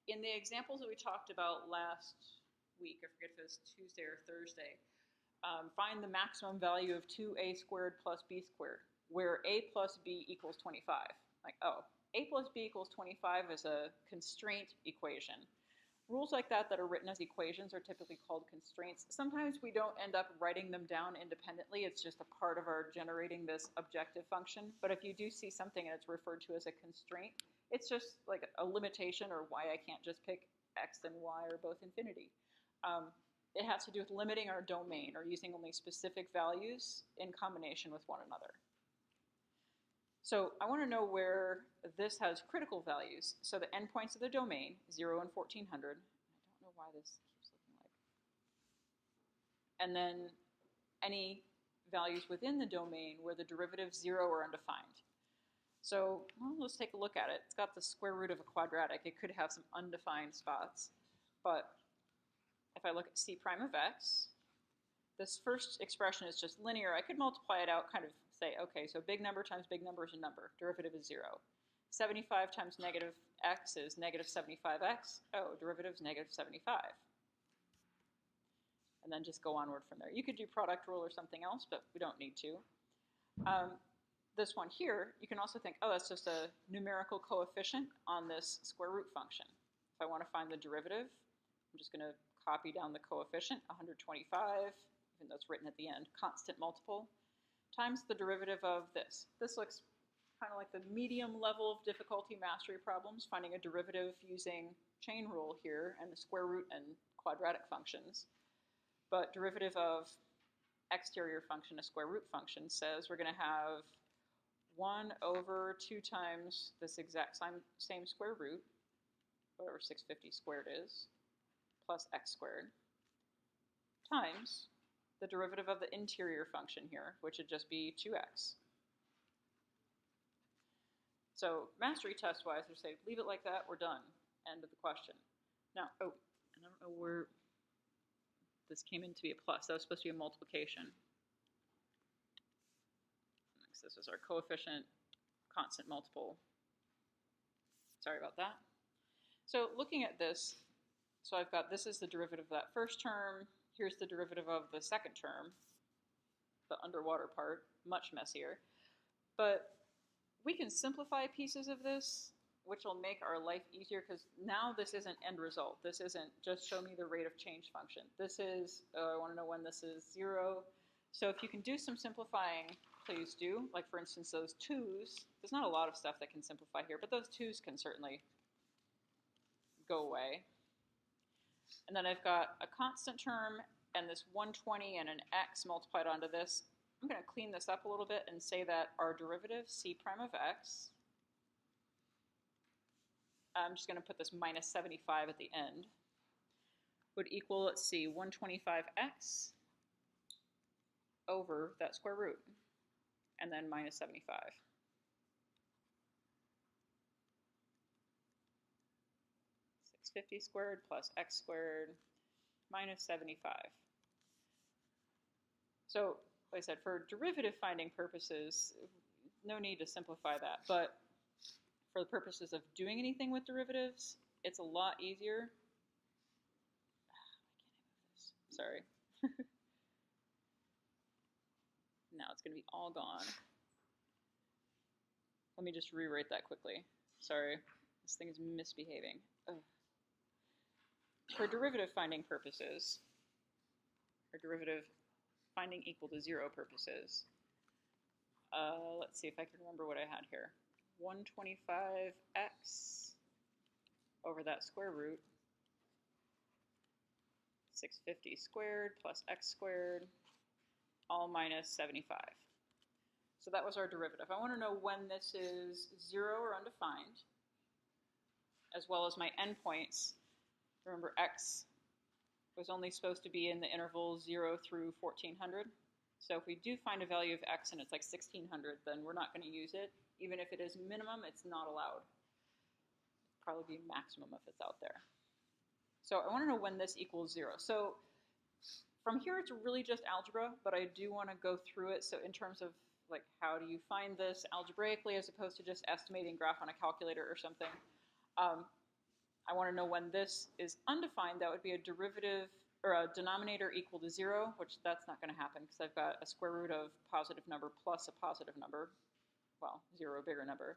In the examples that we talked about last week, I forget if it was Tuesday or Thursday, find the maximum value of 2a squared plus b squared, where a plus b equals 25. Like, oh, a plus b equals 25 is a constraint equation. Rules like that that are written as equations are typically called constraints. Sometimes we don't end up writing them down independently. It's just a part of our generating this objective function. But if you do see something and it's referred to as a constraint, it's just like a limitation or why I can't just pick x and y are both infinity. It has to do with limiting our domain or using only specific values in combination with one another. So I want to know where this has critical values. So the endpoints of the domain, 0 and 1400. I don't know why this keeps looking like. And then any values within the domain where the derivatives 0 are undefined. So well, let's take a look at it. It's got the square root of a quadratic. It could have some undefined spots. But if I look at c prime of x, this first expression is just linear. I could multiply it out, kind of say, okay, so big number times big number is a number. Derivative is 0. 75 times negative x is negative 75x. Oh, derivative is negative 75. And then just go onward from there. You could do product rule or something else, but we don't need to. This one here, you can also think, oh, that's just a numerical coefficient on this square root function. If I want to find the derivative, I'm just going to copy down the coefficient, 125, even though it's written at the end, constant multiple, times the derivative of this. This looks kind of like the medium level of difficulty mastery problems, finding a derivative using chain rule here and the square root and quadratic functions. But derivative of exterior function, a square root function, says we're going to have 1 over 2 times this exact same square root, whatever 650 squared is, plus x squared, times the derivative of the interior function here, which would just be 2x. So mastery test-wise, we say, leave it like that, we're done. End of the question. Now, oh, and I don't know where this came in to be a plus. That was supposed to be a multiplication. This is our coefficient constant multiple. Sorry about that. So looking at this, so I've got this is the derivative of that first term. Here's the derivative of the second term, the underwater part, much messier. But we can simplify pieces of this, which will make our life easier because now this isn't end result. This isn't just show me the rate of change function. This is, I want to know when this is 0. So if you can do some simplifying, please do. Like for instance, those 2's, there's not a lot of stuff that can simplify here, but those 2's can certainly go away. And then I've got a constant term and this 120 and an x multiplied onto this. I'm going to clean this up a little bit and say that our derivative, c prime of x, I'm just going to put this minus 75 at the end, would equal, let's see, 125x over that square root, and then minus 75. .650 squared plus x squared minus 75. So, like I said, for derivative finding purposes, no need to simplify that, but for the purposes of doing anything with derivatives, it's a lot easier. I can't move this. Sorry. Now it's going to be all gone. Let me just rewrite that quickly. Sorry, this thing is misbehaving. Ugh. For derivative finding purposes, or derivative finding equal to 0 purposes, let's see if I can remember what I had here. 125x over that square root, 650 squared plus x squared, all minus 75. So that was our derivative. I want to know when this is 0 or undefined, as well as my endpoints. Remember, x was only supposed to be in the interval 0 through 1400. So if we do find a value of x and it's like 1600, then we're not going to use it. Even if it is minimum, it's not allowed. It'd probably be maximum if it's out there. So I want to know when this equals 0. So From here, it's really just algebra, but I do want to go through it. So in terms of like, how do you find this algebraically as opposed to just estimating graph on a calculator or something? I want to know when this is undefined, that would be a derivative or a denominator equal to 0, which that's not going to happen because I've got a square root of positive number plus a positive number. Well, 0, bigger number.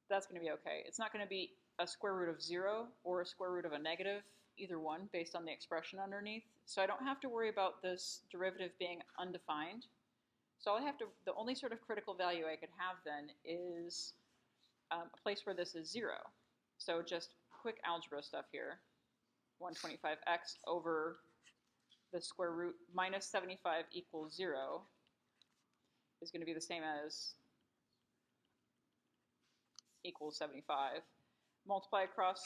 That's going to be okay. It's not going to be a square root of 0 or a square root of a negative, either one, based on the expression underneath. So I don't have to worry about this derivative being undefined. So the only sort of critical value I could have then is a place where this is 0. So just quick algebra stuff here. 125x over the square root minus 75 equals 0 is going to be the same as equals 75. Multiply across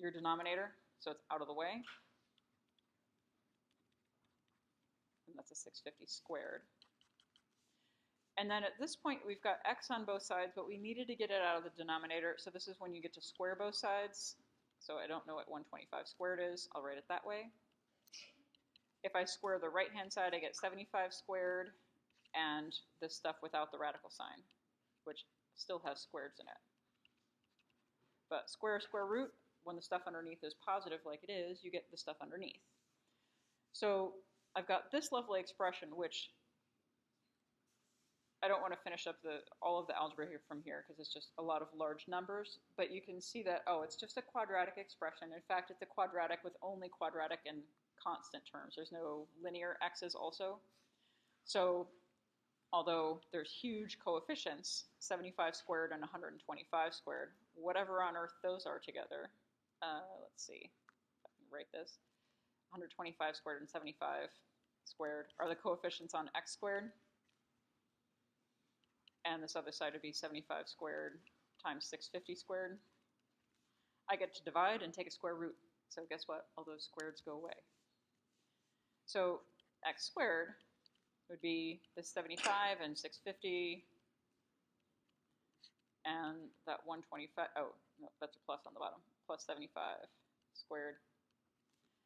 your denominator, so it's out of the way. And that's a 650 squared. And then at this point, we've got x on both sides, but we needed to get it out of the denominator. So this is when you get to square both sides. So I don't know what 125 squared is. I'll write it that way. If I square the right-hand side, I get 75 squared, and this stuff without the radical sign, which still has squareds in it. But square root, when the stuff underneath is positive like it is, you get the stuff underneath. So I've got this lovely expression, which I don't want to finish up all of the algebra here from here because it's just a lot of large numbers, but you can see that, oh, it's just a quadratic expression. In fact, it's a quadratic with only quadratic and constant terms. There's no linear x's also. So although there's huge coefficients, 75 squared and 125 squared, whatever on earth those are together, let's see if I can write this, 125 squared and 75 squared are the coefficients on x squared. And this other side would be 75 squared times 650 squared. I get to divide and take a square root. So guess what? All those squareds go away. So x squared would be this 75 and 650 and that 125. Oh, no, that's a plus on the bottom. Plus 75 squared.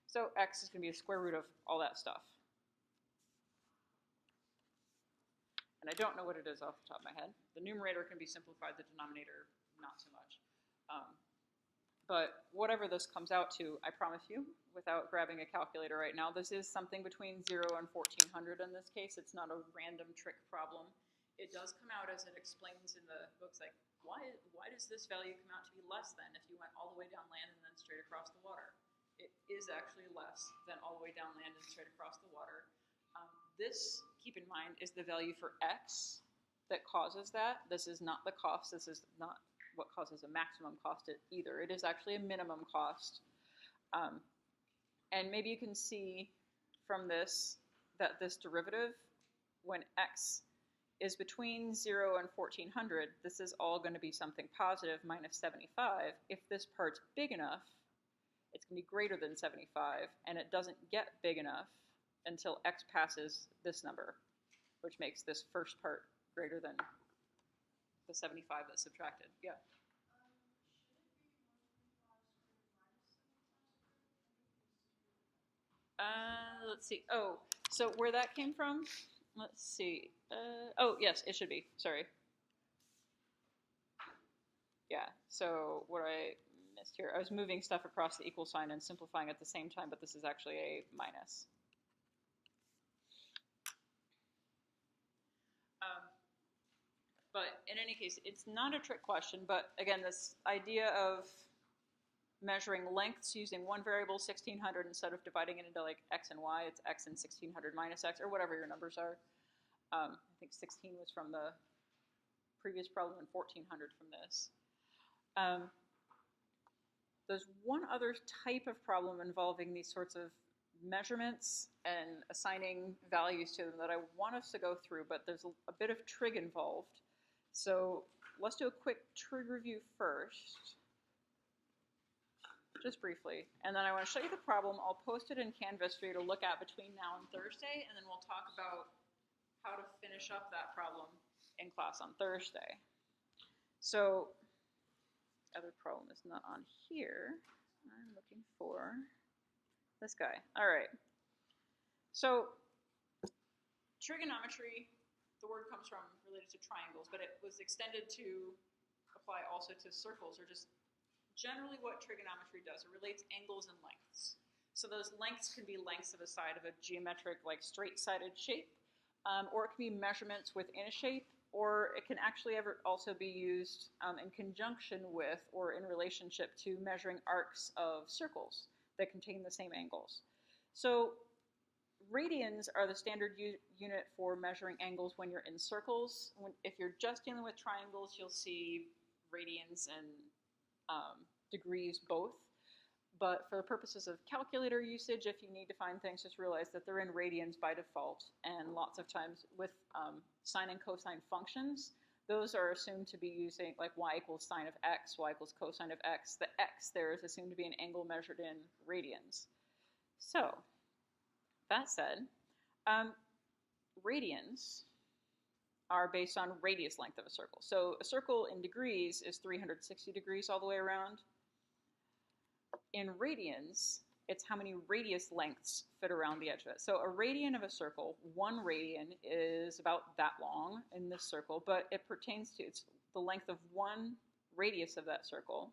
So x is going to be a square root of all that stuff. And I don't know what it is off the top of my head. The numerator can be simplified, the denominator not so much. But whatever this comes out to, I promise you, without grabbing a calculator right now, this is something between 0 and 1400 in this case. It's not a random trick problem. It does come out as it explains in the books, like, why does this value come out to be less than if you went all the way down land and then straight across the water? It is actually less than all the way down land and straight across the water. This, keep in mind, is the value for x that causes that. This is not the cost. This is not what causes a maximum cost either. It is actually a minimum cost. And maybe you can see from this that this derivative, when x is between 0 and 1400, this is all going to be something positive, minus 75. If this part's big enough, it's going to be greater than 75, and it doesn't get big enough until x passes this number, which makes this first part greater than the 75 that's subtracted. Yeah? Let's see. Oh, so where that came from? Let's see. Oh, yes, it should be. Sorry. Yeah, so what I missed here, I was moving stuff across the equal sign and simplifying at the same time, but this is actually a minus. But in any case, it's not a trick question, but again, this idea of measuring lengths using one variable, 1600, instead of dividing it into like x and y, it's x and 1600 minus x, or whatever your numbers are. I think 16 was from the previous problem and 1400 from this. There's one other type of problem involving these sorts of measurements and assigning values to them that I want us to go through, but there's a bit of trig involved. So let's do a quick trig review first, just briefly. And then I want to show you the problem. I'll post it in Canvas for you to look at between now and Thursday, and then we'll talk about how to finish up that problem in class on Thursday. So, other problem is not on here. I'm looking for this guy. All right. So trigonometry, the word comes from related to triangles, but it was extended to apply also to circles, or just generally what trigonometry does. It relates angles and lengths. So those lengths can be lengths of a side of a geometric, like straight-sided shape, or it can be measurements within a shape, or it can actually also be used in conjunction with or in relationship to measuring arcs of circles that contain the same angles. So radians are the standard unit for measuring angles when you're in circles. If you're just dealing with triangles, you'll see radians and degrees both. But for the purposes of calculator usage, if you need to find things, just realize that they're in radians by default. And lots of times with sine and cosine functions, those are assumed to be using like y equals sine of x, y equals cosine of x. The x there is assumed to be an angle measured in radians. So that said, radians are based on radius length of a circle. So a circle in degrees is 360 degrees all the way around. In radians, it's how many radius lengths fit around the edge of it. So a radian of a circle, 1 radian is about that long in this circle, but it pertains to, it's the length of 1 radius of that circle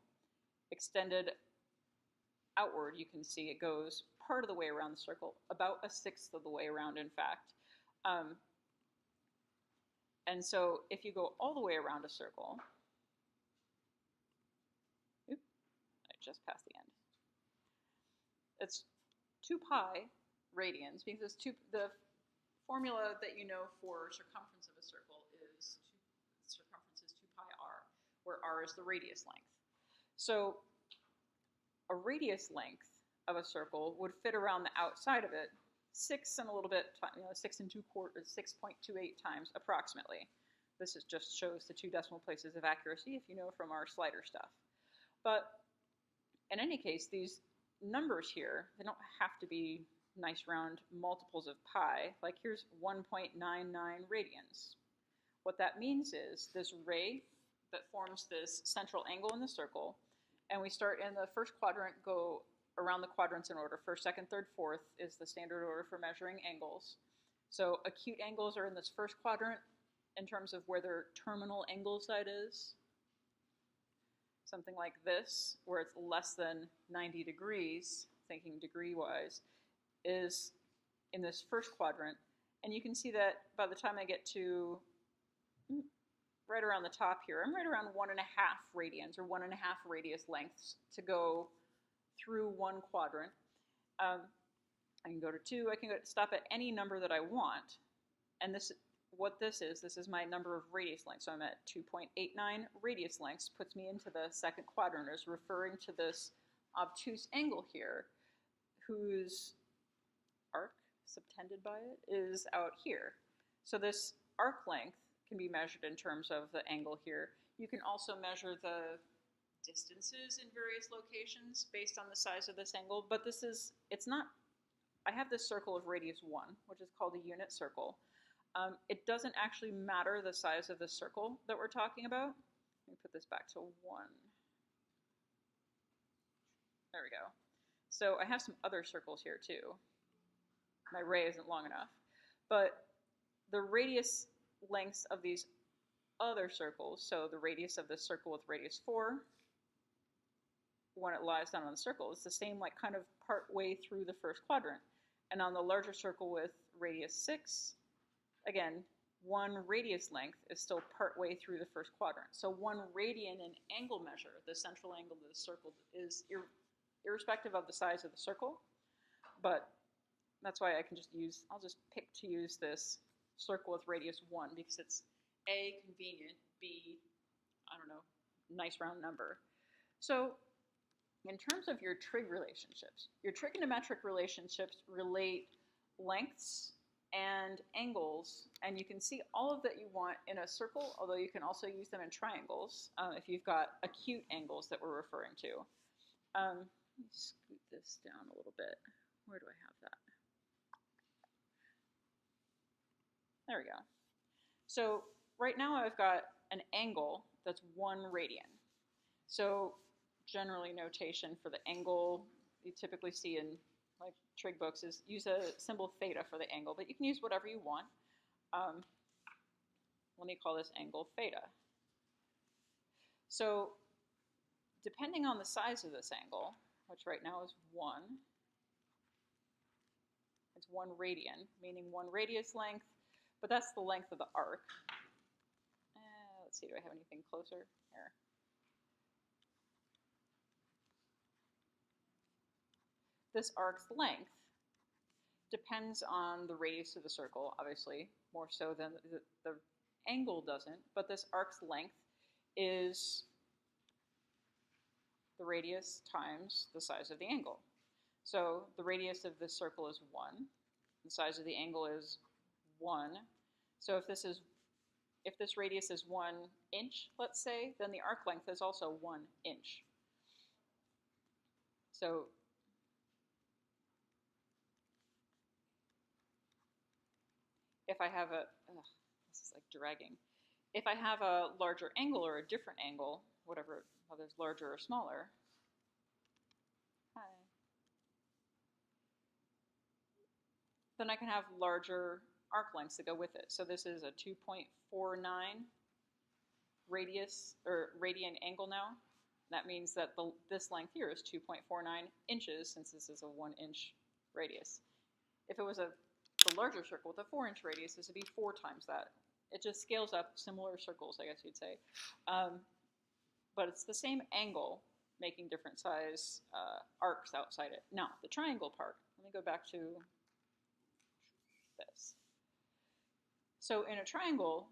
extended outward. You can see it goes part of the way around the circle, about 1/6 of the way around, in fact. And so if you go all the way around a circle, I just passed the end. It's 2 pi radians, because the formula that you know for circumference of a circle is circumference is 2 pi r, where r is the radius length. So a radius length of a circle would fit around the outside of it 6 and a little bit, 6 and 2/4, 6.28 times approximately. This just shows the 2 decimal places of accuracy, if you know from our slider stuff. But in any case, these numbers here, they don't have to be nice round multiples of pi. Like here's 1.99 radians. What that means is this ray that forms this central angle in the circle, and we start in the first quadrant, go around the quadrants in order. First, second, third, fourth is the standard order for measuring angles. So acute angles are in this first quadrant in terms of where their terminal angle side is. Something like this, where it's less than 90 degrees, thinking degree-wise, is in this first quadrant. And you can see that by the time I get to right around the top here, I'm right around 1.5 radians, or 1.5 radius lengths to go through one quadrant. I can go to 2, I can stop at any number that I want. And what this is my number of radius lengths. So I'm at 2.89 radius lengths, puts me into the second quadrant, is referring to this obtuse angle here, whose arc subtended by it is out here. So this arc length can be measured in terms of the angle here. You can also measure the distances in various locations based on the size of this angle, but it's not, I have this circle of radius 1, which is called a unit circle. It doesn't actually matter the size of the circle that we're talking about. Let me put this back to 1. There we go. So I have some other circles here too. My ray isn't long enough. But the radius lengths of these other circles, so the radius of this circle with radius 4, when it lies down on the circle, is the same, like kind of part way through the first quadrant. And on the larger circle with radius 6, again, 1 radius length is still part way through the first quadrant. So 1 radian in angle measure, the central angle of the circle, is irrespective of the size of the circle. But that's why I'll just pick to use this circle with radius 1, because it's A, convenient, B, I don't know, nice round number. So in terms of your trig relationships, your trigonometric relationships relate lengths and angles, and you can see all of that you want in a circle, although you can also use them in triangles if you've got acute angles that we're referring to. Let me scoot this down a little bit. Where do I have that? There we go. So right now I've got an angle that's 1 radian. So generally notation for the angle you typically see in like trig books, is use a symbol theta for the angle, but you can use whatever you want. Let me call this angle theta. So depending on the size of this angle, which right now is 1, it's 1 radian, meaning 1 radius length, but that's the length of the arc. Let's see, do I have anything closer? Here. This arc's length depends on the radius of the circle, obviously, more so than the angle doesn't, but this arc's length is the radius times the size of the angle. So the radius of this circle is 1, the size of the angle is 1. So if this radius is 1 inch, let's say, then the arc length is also 1 inch. So if I have this is like dragging. If I have a larger angle or a different angle, whatever, whether it's larger or smaller, then I can have larger arc lengths that go with it. So this is a 2.49 radius or radian angle now. That means that this length here is 2.49 inches, since this is a 1 inch radius. If it was the larger circle with a 4 inch radius, this would be 4 times that. It just scales up similar circles, I guess you'd say. But it's the same angle making different size arcs outside it. Now, the triangle part, let me go back to this. So in a triangle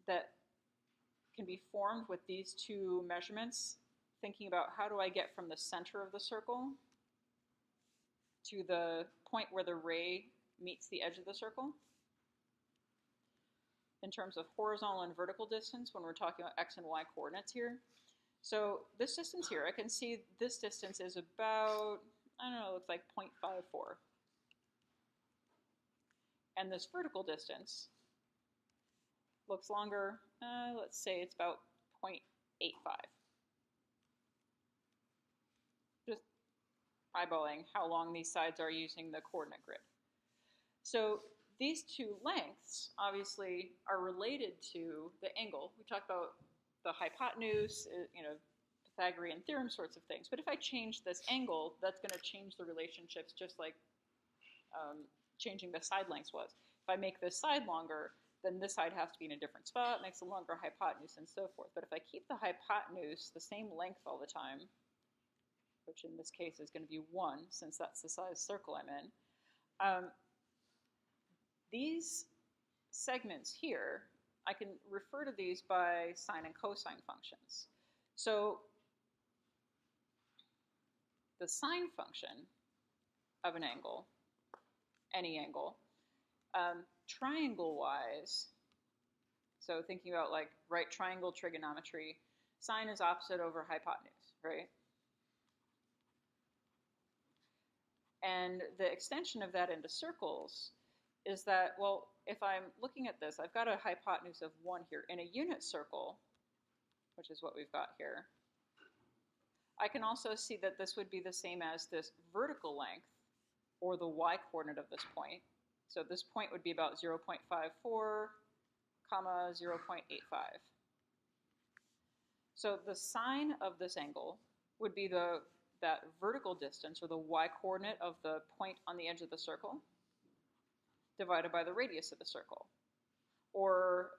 that can be formed with these two measurements, thinking about how do I get from the center of the circle to the point where the ray meets the edge of the circle, in terms of horizontal and vertical distance when we're talking about x and y coordinates here. So this distance here, I can see this distance is about, I don't know, it looks like 0.54. And this vertical distance looks longer, let's say it's about 0.85. Just eyeballing how long these sides are using the coordinate grid. So these two lengths obviously are related to the angle. We talked about the hypotenuse, Pythagorean theorem sorts of things. But if I change this angle, that's going to change the relationships, just like changing the side lengths was. If I make this side longer, then this side has to be in a different spot, makes a longer hypotenuse, and so forth. But if I keep the hypotenuse the same length all the time, which in this case is going to be 1, since that's the size circle I'm in, these segments here, I can refer to these by sine and cosine functions. So the sine function of an angle, any angle, triangle-wise, so thinking about like right triangle trigonometry, sine is opposite over hypotenuse, right? And the extension of that into circles is that, well, if I'm looking at this, I've got a hypotenuse of 1 here. In a unit circle, which is what we've got here, I can also see that this would be the same as this vertical length, or the y-coordinate of this point. So this point would be about 0.54, comma 0.85. So the sine of this angle would be that vertical distance, or the y-coordinate of the point on the edge of the circle, divided by the radius of the circle. Or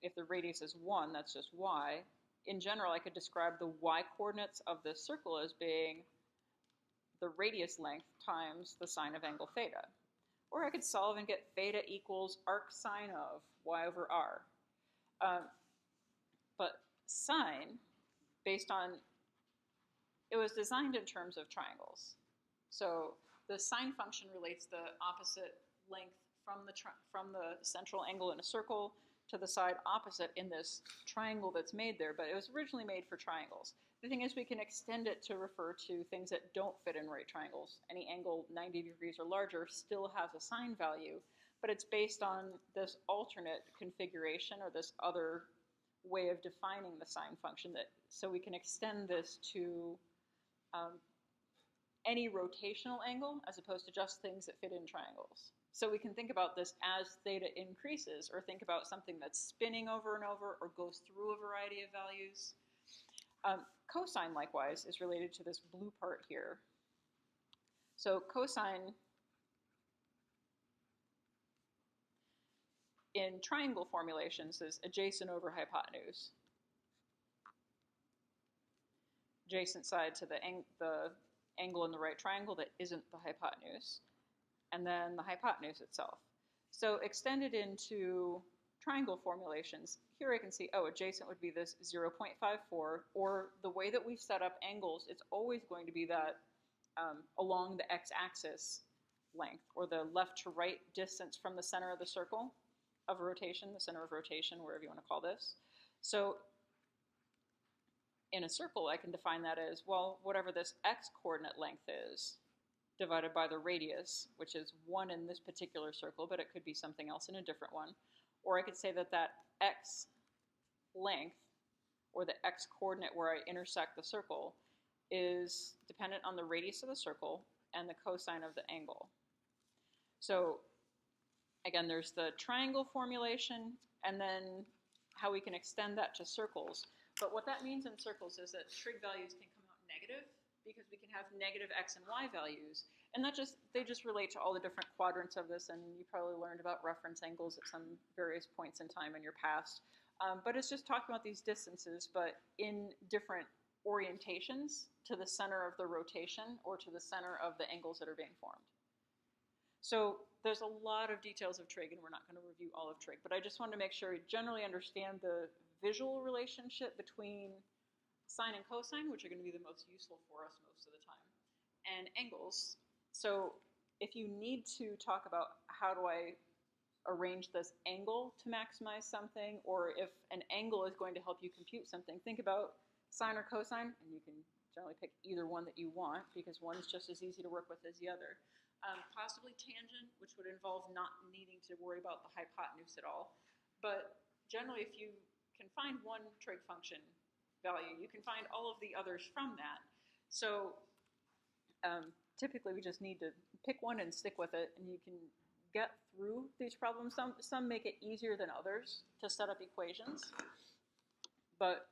if the radius is 1, that's just y. In general, I could describe the y-coordinates of this circle as being the radius length times the sine of angle theta. Or I could solve and get theta equals arc sine of y over r. But sine, based on, it was designed in terms of triangles. So the sine function relates the opposite length from the central angle in a circle to the side opposite in this triangle that's made there, but it was originally made for triangles. The thing is, we can extend it to refer to things that don't fit in right triangles. Any angle 90 degrees or larger still has a sine value, but it's based on this alternate configuration, or this other way of defining the sine function, so we can extend this to any rotational angle as opposed to just things that fit in triangles. So we can think about this as theta increases, or think about something that's spinning over and over or goes through a variety of values. Cosine, likewise, is related to this blue part here. So cosine in triangle formulations is adjacent over hypotenuse. Adjacent side to the angle in the right triangle that isn't the hypotenuse, and then the hypotenuse itself. So extended into triangle formulations, here I can see, oh, adjacent would be this 0.54, or the way that we've set up angles, it's always going to be that along the x-axis length, or the left to right distance from the center of the circle of rotation, the center of rotation, wherever you want to call this. So in a circle, I can define that as, well, whatever this x-coordinate length is, divided by the radius, which is 1 in this particular circle, but it could be something else in a different one. Or I could say that that x length, or the x-coordinate where I intersect the circle, is dependent on the radius of the circle and the cosine of the angle. So again, there's the triangle formulation, and then how we can extend that to circles. But what that means in circles is that trig values can come out negative, because we can have negative x and y values. And they just relate to all the different quadrants of this, and you probably learned about reference angles at some various points in time in your past. But it's just talking about these distances, but in different orientations to the center of the rotation or to the center of the angles that are being formed. So there's a lot of details of trig, and we're not going to review all of trig, but I just wanted to make sure you generally understand the visual relationship between sine and cosine, which are going to be the most useful for us most of the time, and angles. So if you need to talk about how do I arrange this angle to maximize something, or if an angle is going to help you compute something, think about sine or cosine, and you can generally pick either one that you want, because one is just as easy to work with as the other. Possibly tangent, which would involve not needing to worry about the hypotenuse at all. But generally, if you can find one trig function value, you can find all of the others from that. So typically, we just need to pick one and stick with it, and you can get through these problems. Some make it easier than others to set up equations. But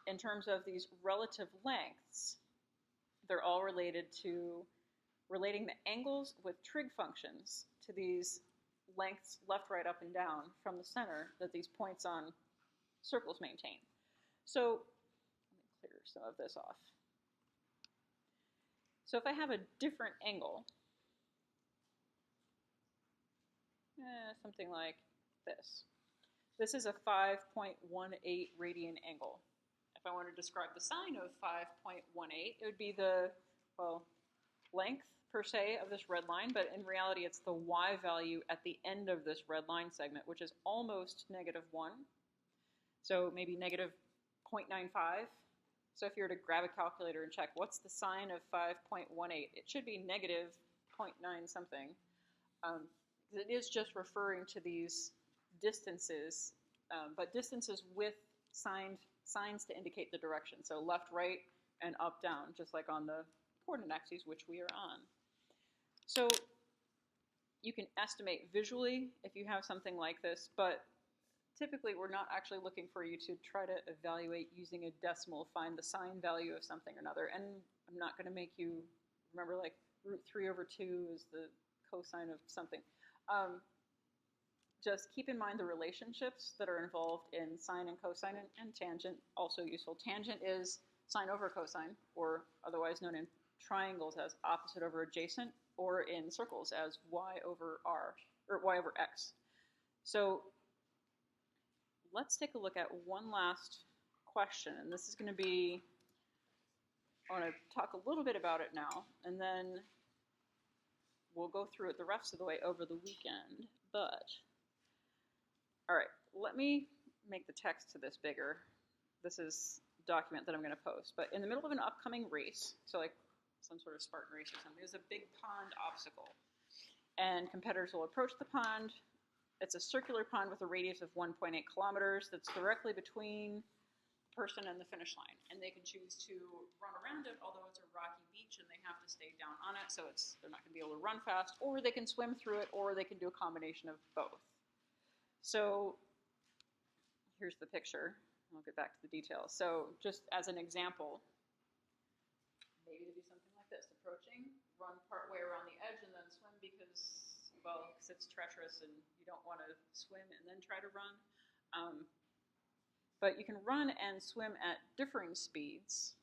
in terms of these relative lengths, they're all related to relating the angles with trig functions to these lengths left, right, up, and down from the center that these points on circles maintain. So let me clear some of this off. So if I have a different angle, something like this. This is a 5.18 radian angle. If I want to describe the sine of 5.18, it would be the, well, length per se of this red line, but in reality it's the y value at the end of this red line segment, which is almost -1. So maybe -0.95. So if you were to grab a calculator and check what's the sine of 5.18, it should be -0.9 something. It is just referring to these distances, but distances with signs to indicate the direction. So left, right, and up, down, just like on the coordinate axes, which we are on. So you can estimate visually if you have something like this, but typically we're not actually looking for you to try to evaluate using a decimal, find the sine value of something or another. And I'm not going to make you remember like √3/2 is the cosine of something. Just keep in mind the relationships that are involved in sine and cosine, and tangent, also useful. Tangent is sine over cosine, or otherwise known in triangles as opposite over adjacent, or in circles as y over r, or y over x. So let's take a look at one last question, and this is going to be, I want to talk a little bit about it now, and then we'll go through it the rest of the way over the weekend. But all right, let me make the text to this bigger. This is a document that I'm going to post. But in the middle of an upcoming race, so like some sort of Spartan race or something, there's a big pond obstacle. And competitors will approach the pond. It's a circular pond with a radius of 1.8 kilometers that's directly between the person and the finish line. And they can choose to run around it, although it's a rocky beach and they have to stay down that, so they're not going to be able to run fast, or they can swim through it, or they can do a combination of both. So here's the picture. I'll get back to the details. So just as an example, maybe to do something like this, approaching, run part way around the edge, and then swim because it's treacherous and you don't want to swim and then try to run. But you can run and swim at differing speeds.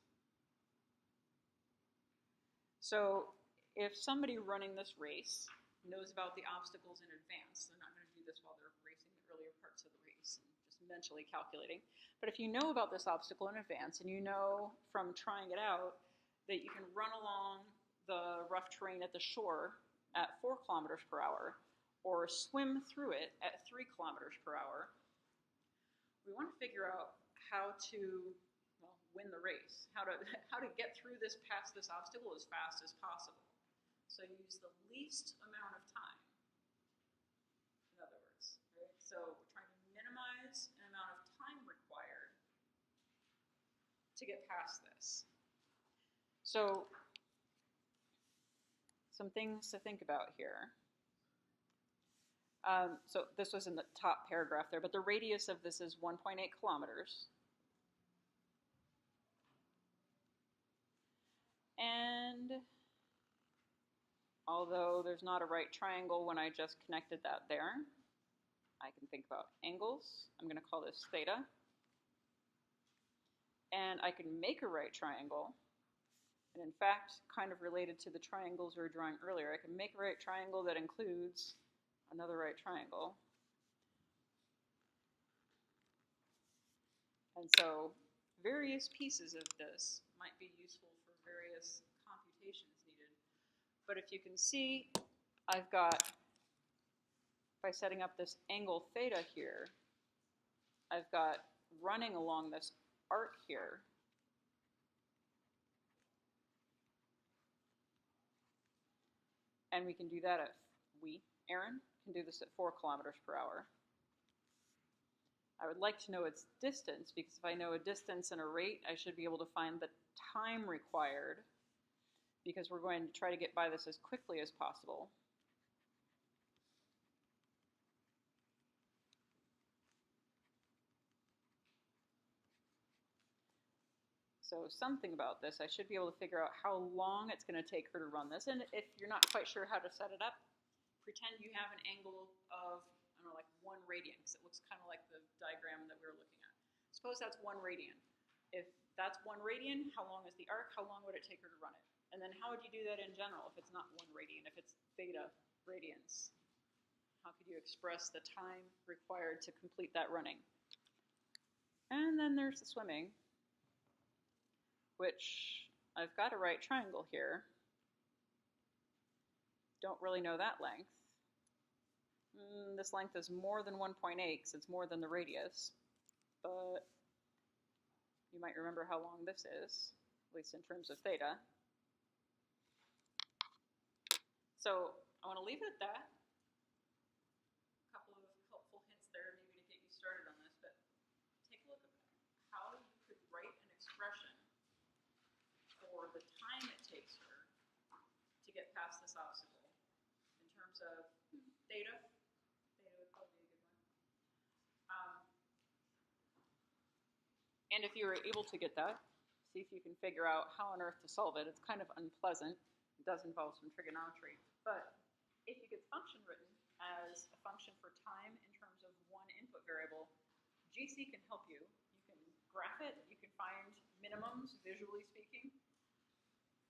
So if somebody running this race knows about the obstacles in advance, they're not going to do this while they're racing the earlier parts of the race and just mentally calculating. But if you know about this obstacle in advance and you know from trying it out that you can run along the rough terrain at the shore at 4 kilometers per hour or swim through it at 3 kilometers per hour, we want to figure out how to win the race, how to get through this, past this obstacle as fast as possible. So use the least amount of time, in other words. Right? So we're trying to minimize the amount of time required to get past this. So some things to think about here. So this was in the top paragraph there, but the radius of this is 1.8 kilometers. And although there's not a right triangle when I just connected that there, I can think about angles. I'm going to call this theta. And I can make a right triangle. And in fact, kind of related to the triangles we were drawing earlier, I can make a right triangle that includes another right triangle. And so various pieces of this might be useful for various computations needed. But if you can see, I've got, by setting up this angle theta here, I've got running along this arc here. And we can do that at, Aaron, can do this at 4 kilometers per hour. I would like to know its distance, because if I know a distance and a rate, I should be able to find the time required, because we're going to try to get by this as quickly as possible. So something about this, I should be able to figure out how long it's going to take her to run this. And if you're not quite sure how to set it up, pretend you have an angle of, I don't know, like 1 radian, because it looks kind of like the diagram that we were looking at. Suppose that's 1 radian. If that's 1 radian, how long is the arc? How long would it take her to run it? And then how would you do that in general if it's not 1 radian, if it's theta radians? How could you express the time required to complete that running? And then there's the swimming, which I've got a right triangle here. Don't really know that length. This length is more than 1.8 because it's more than the radius, but you might remember how long this is, at least in terms of theta. So I want to leave it at that. A couple of helpful hints there maybe to get you started on this, but take a look at how you could write an expression for the time it takes her to get past this obstacle in terms of theta. Theta would probably be a good one. And if you were able to get that, see if you can figure out how on earth to solve it. It's kind of unpleasant. It does involve some trigonometry. But if you get the function written as a function for time in terms of 1 input variable, GC can help you. You can graph it. You can find minimums, visually speaking.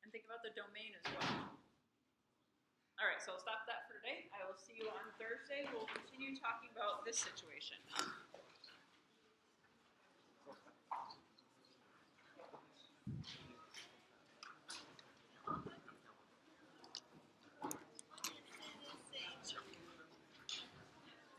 And think about the domain as well. All right, so I'll stop that for today. I will see you on Thursday. We'll continue talking about this situation.